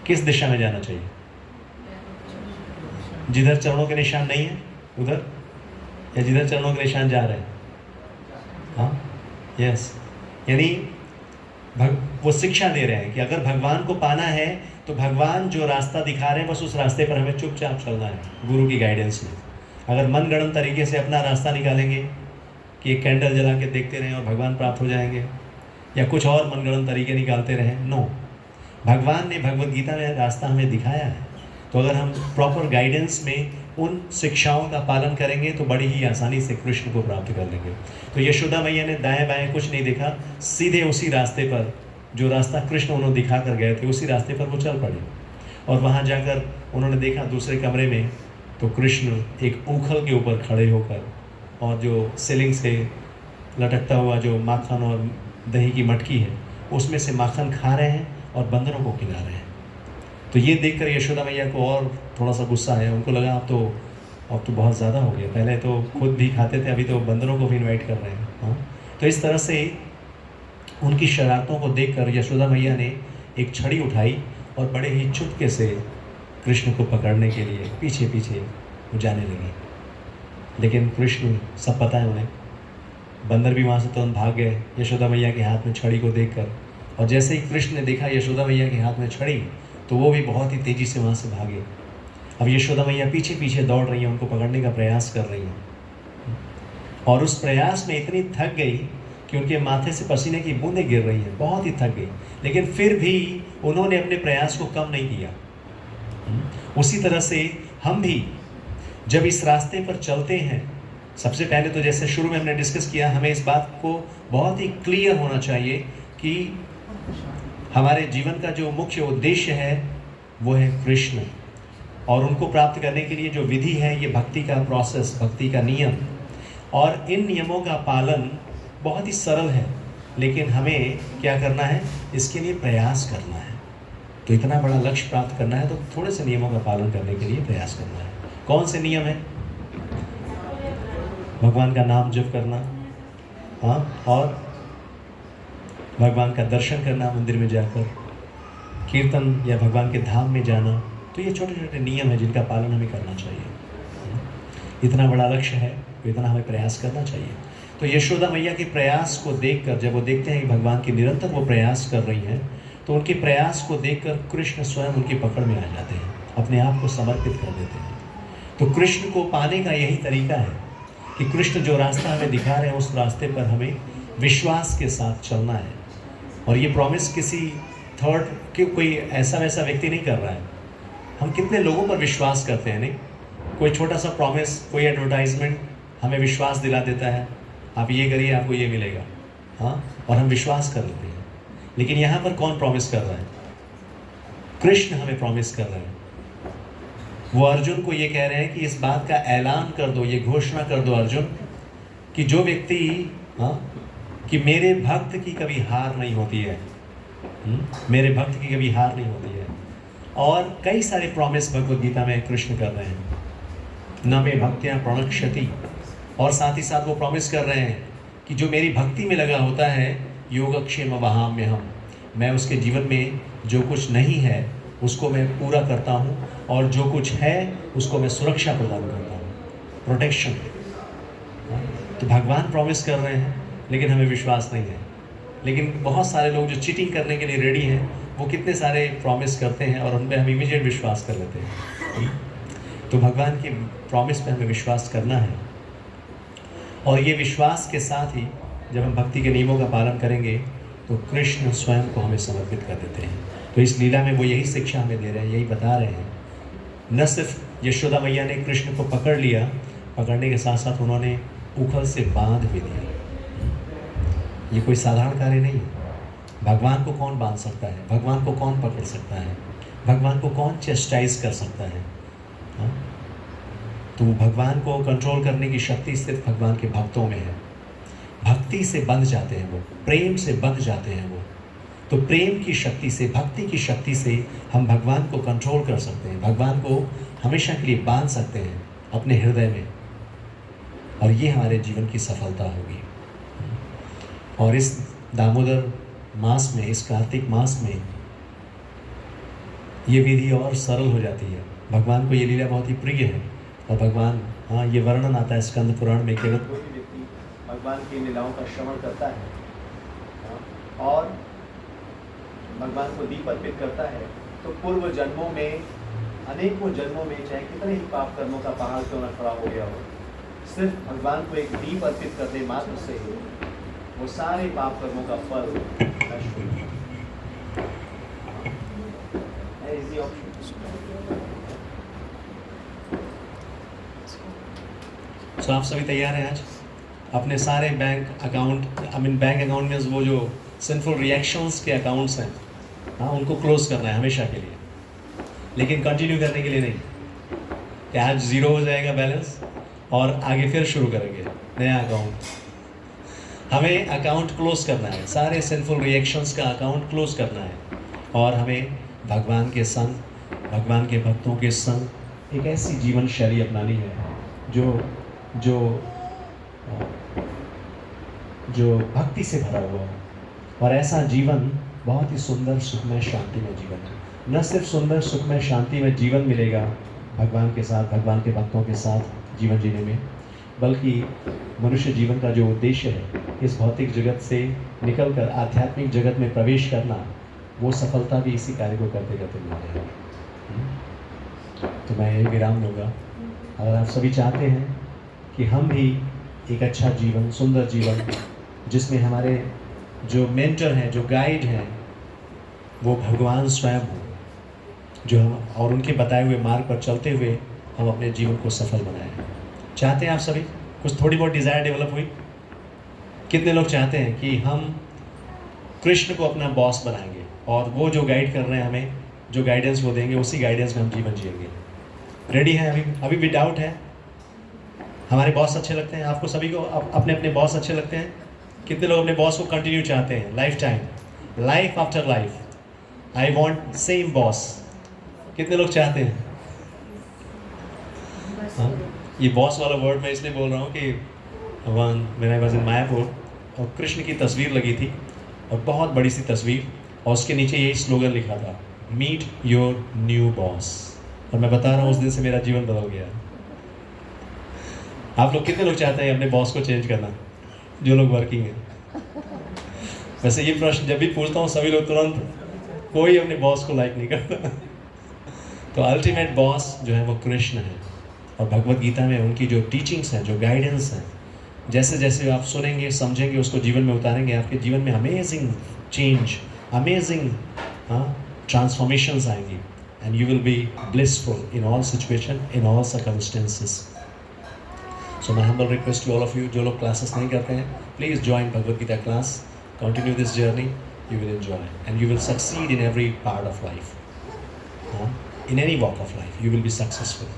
किस दिशा में जाना चाहिए? जिधर चरणों के निशान नहीं है उधर, या जिधर चरणों के निशान जा रहे हैं? हाँ, यस। यानी वो शिक्षा दे रहे हैं कि अगर भगवान को पाना है तो भगवान जो रास्ता दिखा रहे हैं बस उस रास्ते पर हमें चुपचाप चलना है गुरु की गाइडेंस में। अगर मनगढ़ंत तरीके से अपना रास्ता निकालेंगे कि एक कैंडल जला के देखते रहें और भगवान प्राप्त हो जाएंगे, या कुछ और मनगढ़ंत तरीके निकालते रहें, नो। भगवान ने भगवद गीता में रास्ता हमें दिखाया है, तो अगर हम प्रॉपर गाइडेंस में उन शिक्षाओं का पालन करेंगे तो बड़ी ही आसानी से कृष्ण को प्राप्त कर लेंगे। तो यशोदा मैया ने दाएं बाएं कुछ नहीं देखा, सीधे उसी रास्ते पर, जो रास्ता कृष्ण उन्होंने दिखा कर गए थे, उसी रास्ते पर वो चल पड़े। और वहाँ जाकर उन्होंने देखा दूसरे कमरे में तो कृष्ण एक ऊखल के ऊपर खड़े होकर और जो सीलिंग से लटकता हुआ जो माखन और दही की मटकी है उसमें से माखन खा रहे हैं और बंदरों को खिला रहे हैं। तो ये देखकर यशोदा मैया को और थोड़ा सा गुस्सा आया। उनको लगा अब तो बहुत ज़्यादा हो गया, पहले तो खुद भी खाते थे, अभी तो बंदरों को भी इनवाइट कर रहे हैं। हाँ, तो इस तरह से उनकी शरारतों को देखकर यशोदा मैया ने एक छड़ी उठाई और बड़े ही चुपके से कृष्ण को पकड़ने के लिए पीछे पीछे वो जाने लगी। लेकिन कृष्ण, सब पता है उन्हें, बंदर भी वहाँ से तुरंत भाग गए यशोदा मैया के हाथ में छड़ी को देखकर। और जैसे ही कृष्ण ने देखा यशोदा मैया के हाथ में छड़ी तो वो भी बहुत ही तेज़ी से वहाँ से भागे। अब यशोदा मैया पीछे पीछे दौड़ रही हैं, उनको पकड़ने का प्रयास कर रही हैं, और उस प्रयास में इतनी थक गई कि उनके माथे से पसीने की बूंदें गिर रही हैं, बहुत ही थक गई। लेकिन फिर भी उन्होंने अपने प्रयास को कम नहीं किया। उसी तरह से हम भी जब इस रास्ते पर चलते हैं, सबसे पहले तो जैसे शुरू में हमने डिस्कस किया, हमें इस बात को बहुत ही क्लियर होना चाहिए कि हमारे जीवन का जो मुख्य उद्देश्य है वो है कृष्ण, और उनको प्राप्त करने के लिए जो विधि है ये भक्ति का प्रोसेस, भक्ति का नियम। और इन नियमों का पालन बहुत ही सरल है, लेकिन हमें क्या करना है, इसके लिए प्रयास करना है। तो इतना बड़ा लक्ष्य प्राप्त करना है तो थोड़े से नियमों का पालन करने के लिए प्रयास करना है। कौन से नियम है? भगवान का नाम जप करना, हाँ, और भगवान का दर्शन करना मंदिर में जाकर, कीर्तन या भगवान के धाम में जाना। तो ये छोटे छोटे नियम हैं जिनका पालन हमें करना चाहिए। इतना बड़ा लक्ष्य है तो इतना हमें प्रयास करना चाहिए। तो यशोदा मैया के प्रयास को देखकर, जब वो देखते हैं कि भगवान की निरंतर वो प्रयास कर रही हैं, तो उनके प्रयास को देखकर कृष्ण स्वयं उनकी पकड़ में आ जाते हैं, अपने आप को समर्पित कर देते हैं। तो कृष्ण को पाने का यही तरीका है कि कृष्ण जो रास्ता हमें दिखा रहे हैं उस रास्ते पर हमें विश्वास के साथ चलना है। और ये प्रॉमिस किसी थर्ड कि कोई ऐसा वैसा व्यक्ति नहीं कर रहा है। हम कितने लोगों पर विश्वास करते हैं, नहीं? कोई छोटा सा प्रॉमिस, कोई एडवर्टाइजमेंट हमें विश्वास दिला देता है, आप ये करिए आपको ये मिलेगा, हाँ, और हम विश्वास कर लेते हैं। लेकिन यहाँ पर कौन प्रॉमिस कर रहा है? कृष्ण हमें प्रॉमिस कर रहे हैं। वो अर्जुन को ये कह रहे हैं कि इस बात का ऐलान कर दो, ये घोषणा कर दो अर्जुन, कि जो व्यक्ति, हाँ, कि मेरे भक्त की कभी हार नहीं होती है, मेरे भक्त की कभी हार नहीं होती है। और कई सारे प्रॉमिस भगवद गीता में कृष्ण कर रहे हैं, न मे भक्त्या प्रणक्ष्यति, और साथ ही साथ वो प्रॉमिस कर रहे हैं कि जो मेरी भक्ति में लगा होता है, योगक्षेम वहाम्यहम्, मैं उसके जीवन में जो कुछ नहीं है उसको मैं पूरा करता हूँ, और जो कुछ है उसको मैं सुरक्षा प्रदान करता हूँ, प्रोटेक्शन। तो भगवान प्रॉमिस कर रहे हैं लेकिन हमें विश्वास नहीं है। लेकिन बहुत सारे लोग जो चीटिंग करने के लिए रेडी हैं, वो कितने सारे प्रॉमिस करते हैं और उन पर हम इमीडिएट विश्वास कर लेते हैं। तो भगवान की प्रॉमिस पे हमें विश्वास करना है, और ये विश्वास के साथ ही जब हम भक्ति के नियमों का पालन करेंगे तो कृष्ण स्वयं को हमें समर्पित कर देते हैं। तो इस लीला में वो यही शिक्षा हमें दे रहे हैं, यही बता रहे हैं। न सिर्फ यशोदा मैया ने कृष्ण को पकड़ लिया, पकड़ने के साथ साथ उन्होंने उखल से बांध भी दिया। ये कोई साधारण कार्य नहीं है। भगवान को कौन बांध सकता है? भगवान को कौन पकड़ सकता है? भगवान को कौन चेस्टाइज कर सकता है? हाँ? तो भगवान को कंट्रोल करने की शक्ति सिर्फ भगवान के भक्तों में है। भक्ति से बंध जाते हैं वो, प्रेम से बंध जाते हैं वो। तो प्रेम की शक्ति से, भक्ति की शक्ति से हम भगवान को कंट्रोल कर सकते हैं, भगवान को हमेशा के लिए बांध सकते हैं अपने हृदय में, और ये हमारे जीवन की सफलता होगी। और इस दामोदर मास में, इस कार्तिक मास में ये विधि और सरल हो जाती है। भगवान को ये लीला बहुत ही प्रिय है और भगवान, हाँ, ये वर्णन आता है स्कंद पुराण में, केवल कोई भी व्यक्ति भगवान की लीलाओं का श्रवण करता है, हाँ, और भगवान को दीप अर्पित करता है, तो पूर्व जन्मों में, अनेकों जन्मों में, चाहे कितने ही पाप कर्मों का पहाड़ क्यों न खड़ा हो गया हो, सिर्फ भगवान को एक दीप अर्पित करने मात्र से वो सारे पाप कर्मों का फल नष्ट हो जाता है। Easy option. सो आप सभी तैयार हैं आज अपने सारे बैंक अकाउंट, बैंक अकाउंट में वो जो सिंफुल रिएक्शंस के अकाउंट्स हैं, हाँ, उनको क्लोज करना है हमेशा के लिए, लेकिन कंटिन्यू करने के लिए नहीं कि आज ज़ीरो हो जाएगा बैलेंस और आगे फिर शुरू करेंगे नया अकाउंट। हमें अकाउंट क्लोज करना है, सारे सिंफुल रिएक्शंस का अकाउंट क्लोज करना है और हमें भगवान के संग, भगवान के भक्तों के संग एक ऐसी जीवन शैली अपनानी है जो भक्ति से भरा हुआ है। और ऐसा जीवन बहुत ही सुंदर, सुखमय, शांतिमय जीवन है। न सिर्फ सुंदर, सुखमय, शांतिमय जीवन मिलेगा भगवान के साथ, भगवान के भक्तों के साथ जीवन जीने में, बल्कि मनुष्य जीवन का जो उद्देश्य है, इस भौतिक जगत से निकलकर आध्यात्मिक जगत में प्रवेश करना, वो सफलता भी इसी कार्य को करते करते मिल जाएगी। तो मैं यही विराम दूंगा। अगर आप सभी चाहते हैं कि हम भी एक अच्छा जीवन, सुंदर जीवन, जिसमें हमारे जो मेंटर हैं, जो गाइड हैं, वो भगवान स्वयं हो, जो हम और उनके बताए हुए मार्ग पर चलते हुए हम अपने जीवन को सफल बनाएं। चाहते हैं आप सभी? कुछ थोड़ी बहुत डिज़ायर डेवलप हुई? कितने लोग चाहते हैं कि हम कृष्ण को अपना बॉस बनाएंगे और वो जो गाइड कर रहे हैं हमें, जो गाइडेंस वो देंगे, उसी गाइडेंस में हम जीवन जिएंगे? रेडी हैं? अभी भी डाउट है? हमारे बॉस अच्छे लगते हैं आपको सभी को? अपने अपने बॉस अच्छे लगते हैं? कितने लोग अपने बॉस को कंटिन्यू चाहते हैं, life time, life after life? I want same boss. कितने लोग चाहते हैं? हाँ, ये बॉस वाला वर्ड मैं इसलिए बोल रहा हूँ कि मैंने बस इन मायापुर और कृष्ण की तस्वीर लगी थी, और बहुत बड़ी सी तस्वीर, और उसके नीचे यही स्लोगन लिखा था, मीट योर न्यू बॉस। और मैं बता रहा हूँ, उस दिन से मेरा जीवन बदल गया। आप लोग कितने लोग चाहते हैं अपने बॉस को चेंज करना, जो लोग वर्किंग हैं? वैसे ये प्रश्न जब भी पूछता हूँ, सभी लोग तुरंत, कोई अपने बॉस को लाइक नहीं करता। तो अल्टीमेट बॉस जो है वो कृष्ण है, और भगवत गीता में उनकी जो टीचिंग्स हैं, जो गाइडेंस हैं, जैसे जैसे आप सुनेंगे, समझेंगे, उसको जीवन में उतारेंगे, आपके जीवन में अमेजिंग चेंज, अमेजिंग ट्रांसफॉर्मेशंस आएंगी, and you will be blissful in all situation, in all circumstances. So my humble request to all of you, जो लोग क्लासेस नहीं करते हैं, please join Bhagavad Gita class, continue this journey, you will enjoy and you will succeed in every part of life. In any walk of life you will be successful.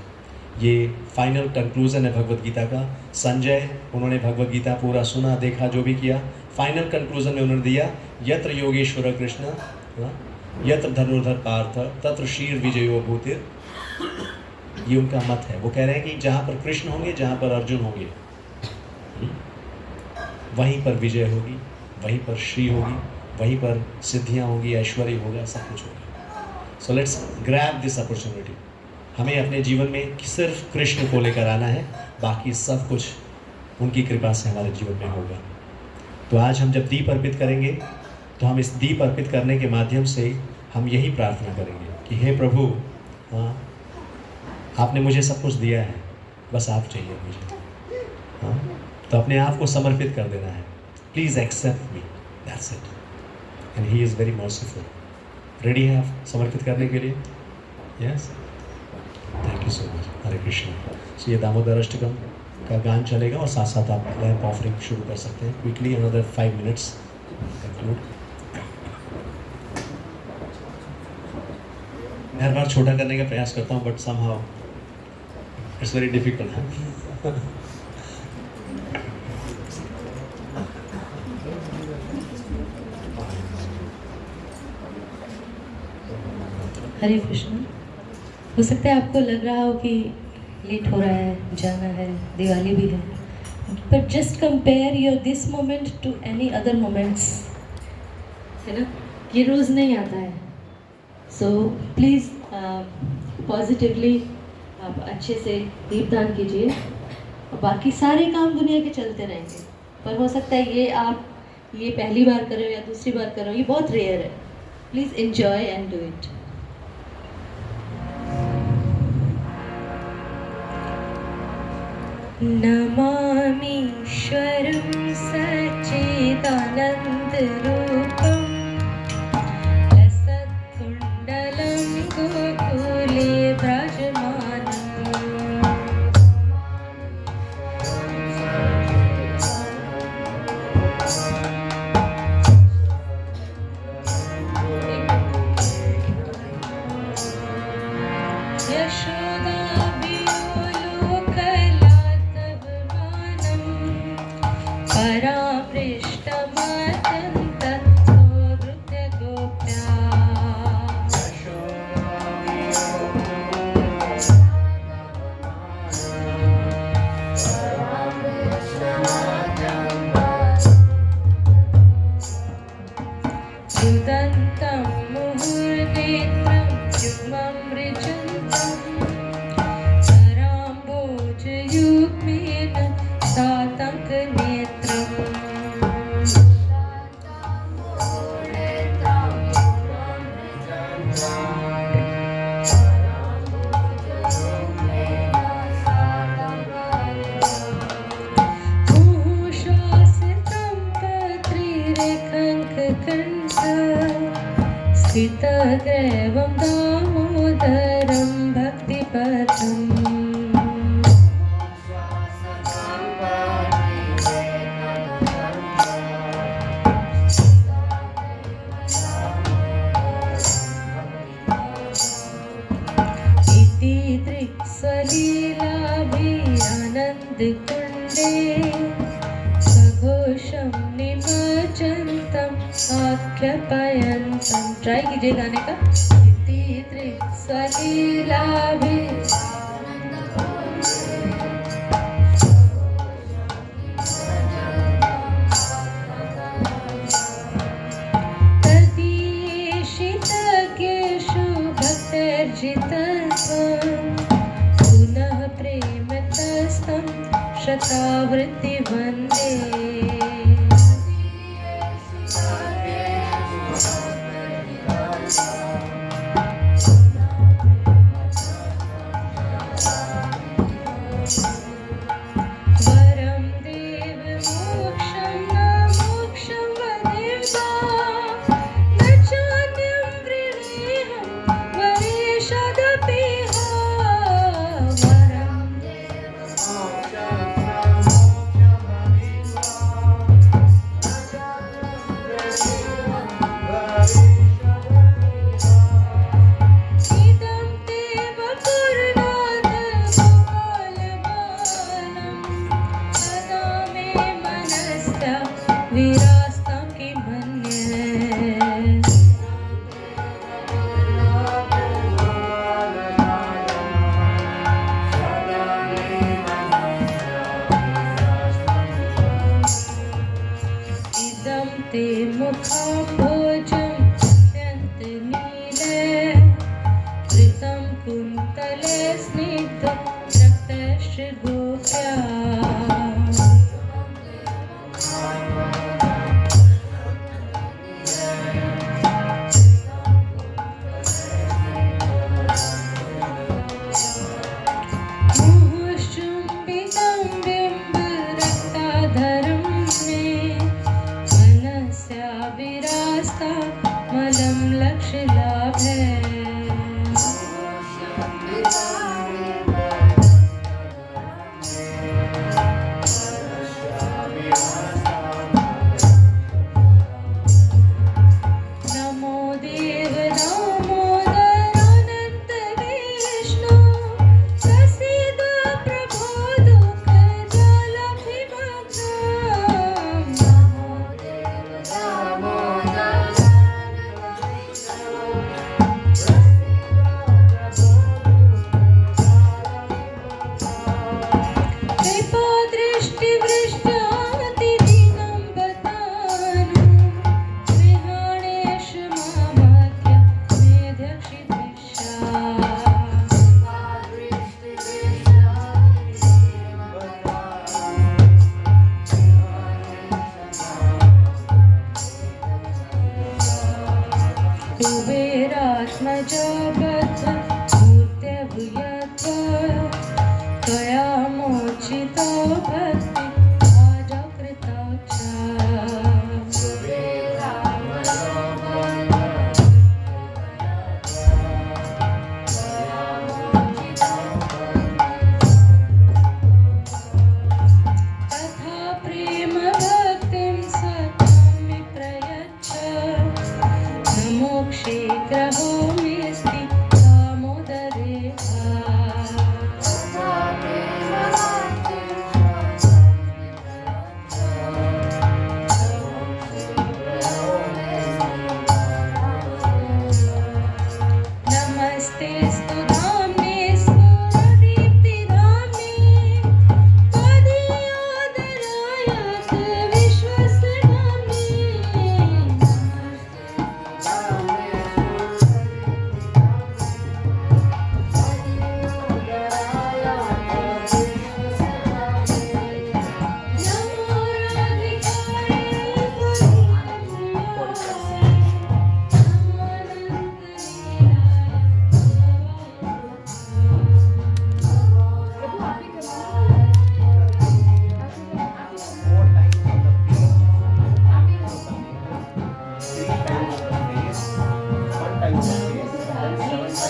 ये final conclusion है भगवत गीता का। संजय, उन्होंने भगवत गीता पूरा सुना, देखा, जो भी किया, फाइनल कंक्लूजन में उन्होंने दिया, यत्र योगेश्वर कृष्ण, यत्र धनुर्धर पार्थ, तत्र शीर विजयो भूतिर। ये उनका मत है। वो कह रहे हैं कि जहाँ पर कृष्ण होंगे, जहाँ पर अर्जुन होंगे, वहीं पर विजय होगी, वहीं पर श्री होगी, वहीं पर सिद्धियाँ होंगी, ऐश्वर्य होगा, सब कुछ होगा। So let's grab this opportunity. हमें अपने जीवन में सिर्फ कृष्ण को लेकर आना है, बाकी सब कुछ उनकी कृपा से हमारे जीवन में होगा। तो आज हम जब दीप अर्पित करेंगे, तो हम इस दीप अर्पित करने के माध्यम से हम यही प्रार्थना करेंगे कि हे प्रभु, हाँ, आपने मुझे सब कुछ दिया है, बस आप चाहिए मुझे। हाँ, तो अपने आप को समर्पित कर देना है। Please accept me, that's it, and he is very merciful. Ready हैं आप समर्पित करने के लिए? Yes, thank you so much. Hare Krishna. So ये दामोदर अष्टकम का गान चलेगा और साथ साथ आप लैंप ऑफरिंग शुरू कर सकते हैं क्विकली, अनदर 5 मिनट्स कंक्लूड। मैं हर बार छोटा करने का प्रयास करता हूँ, but somehow it's very difficult है। हरे कृष्ण। हो सकता है आपको लग रहा हो कि लेट हो रहा है, जाना है, दिवाली भी है, But just compare your this moment to any other moments, है ना? ये रोज़ नहीं आता है. So please पॉजिटिवली आप अच्छे से दीपदान कीजिए. और बाकी सारे काम दुनिया के चलते रहेंगे, पर हो सकता है ये आप ये पहली बार कर रहे हो या दूसरी बार कर रहे हो, ये बहुत रेयर है. Please enjoy and do it. नमामीश्वरं सच्चिदानन्दरूपं लसत्कुण्डलं गोकुले विराजमानम्. सुदन्तं मुहुर्नेत्रं जुग्मं मृजन्तं कराम्बोजयुग्मेन सातङ्कनेत्रम्. स्थितग्रैवं दामोदरं भक्तिपथम्. इति दृक्स्वलीलाभिरानन्दकुण्डे सघोषं निमज्जन्तं आख्यापयन्तं. ट्राई कीजिए गाने का. इति दृक्स्वलीलाभि तदीशितज्ञेषु भक्तर्जितस्वं पुनः प्रेमतस्तं शतावृत्ति वन्दे. वरं देव मोक्षं न मोक्षं वदेवा न चान्यं वृणेहं वरेषदपेह. वरं इदं देव पूर्णात् गोपालबालं सदा मे मनस्थ विरास्तं किमन्ये. इदं ते मुखाम्भोजं अत्यन्तनीले कृतं कुन्तले स्निग्धं रक्तश्रुगोप्या. मुहुश्चुम्बितं बिम्बरक्ताधरं मे मनस्या विरास्ता मलं लक्ष्यलाभे. नमो देव दामोदरानन्द विष्णु प्रसीद प्रभो दुःखजलभिमग्नम्. नमो देव दामोदरानन्द विष्णु कृष्णजगत् भूत्यभूयत् त्वया मोचितो भक्ति आजकृताक्षा तथा प्रेम भक्तिं सतामि प्रयच्छ न मोक्षे ग्रहोऽस्ति दामोदरे नमस्ते स्तु धाम्ने स्फुरदीप्तिधाम्ने त्वदीयोदरायात् विश्वस्यधाम्ने नमो Four times on the face. Three times on the face. One time on the face. Then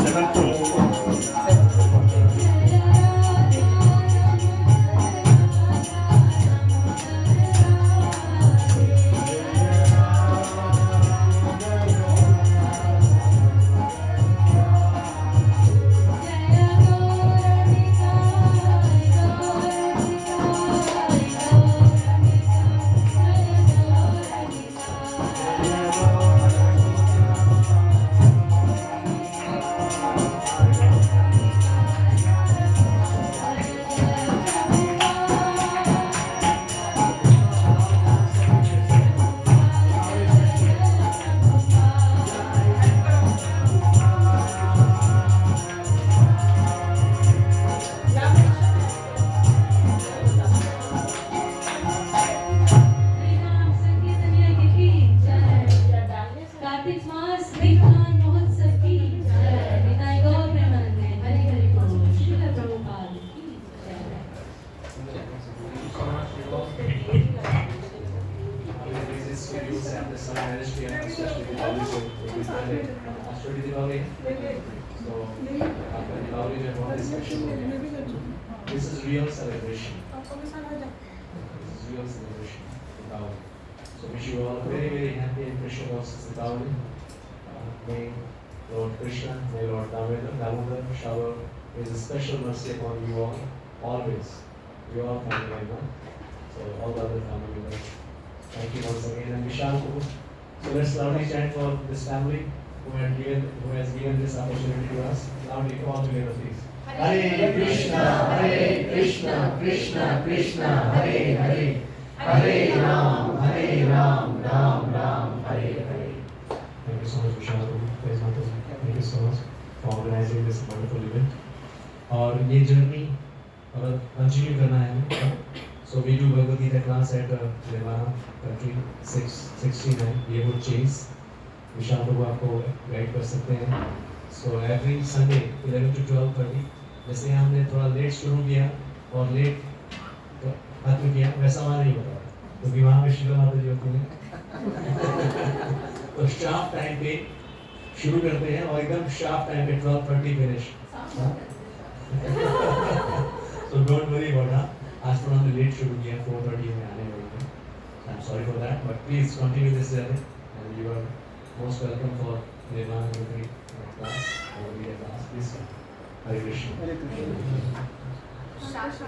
7 times on the face. This is real celebration. This is real celebration. Deepavali. So wish you all a very, very happy and Krishna Deepavali. May Lord Krishna, may Lord Damodar shower His special mercy upon you all, always. You all family member. So all the other family members, thank you once again. And Vishal Kapoor. So let's loudly chant for this family who has given this opportunity to us. Loudly, all together, please. Hare Krishna, Krishna Krishna, Hare Hare, Hare Ram, Ram Ram, Hare Hare. Thank you so much, Vishal Kapoor. Thank you so much for organizing this wonderful event. और ये journey अगर continue करना है हमें, so we do Bhagavad Gita class at Nirvana Country 669 Yearwood Chase. विशाल प्रभु आपको guide कर सकते हैं. So every Sunday 11 to 12:30. जैसे हमने थोड़ा लेट शुरू किया और लेट खत्म किया, वैसा वहाँ नहीं होता क्योंकि वहाँ पे शिला माता जी होती हैं. तो शार्प टाइम पे शुरू करते हैं और एकदम शार्प टाइम पे 12:30 finish. So don't worry about that. आज थोड़ा हमने लेट शुरू किया, 4:30 में आने वाले थे. I'm sorry for that, but please continue this journey and you are most welcome for Nirvana Country class or media class. Please, Hare Krishna. Shasha.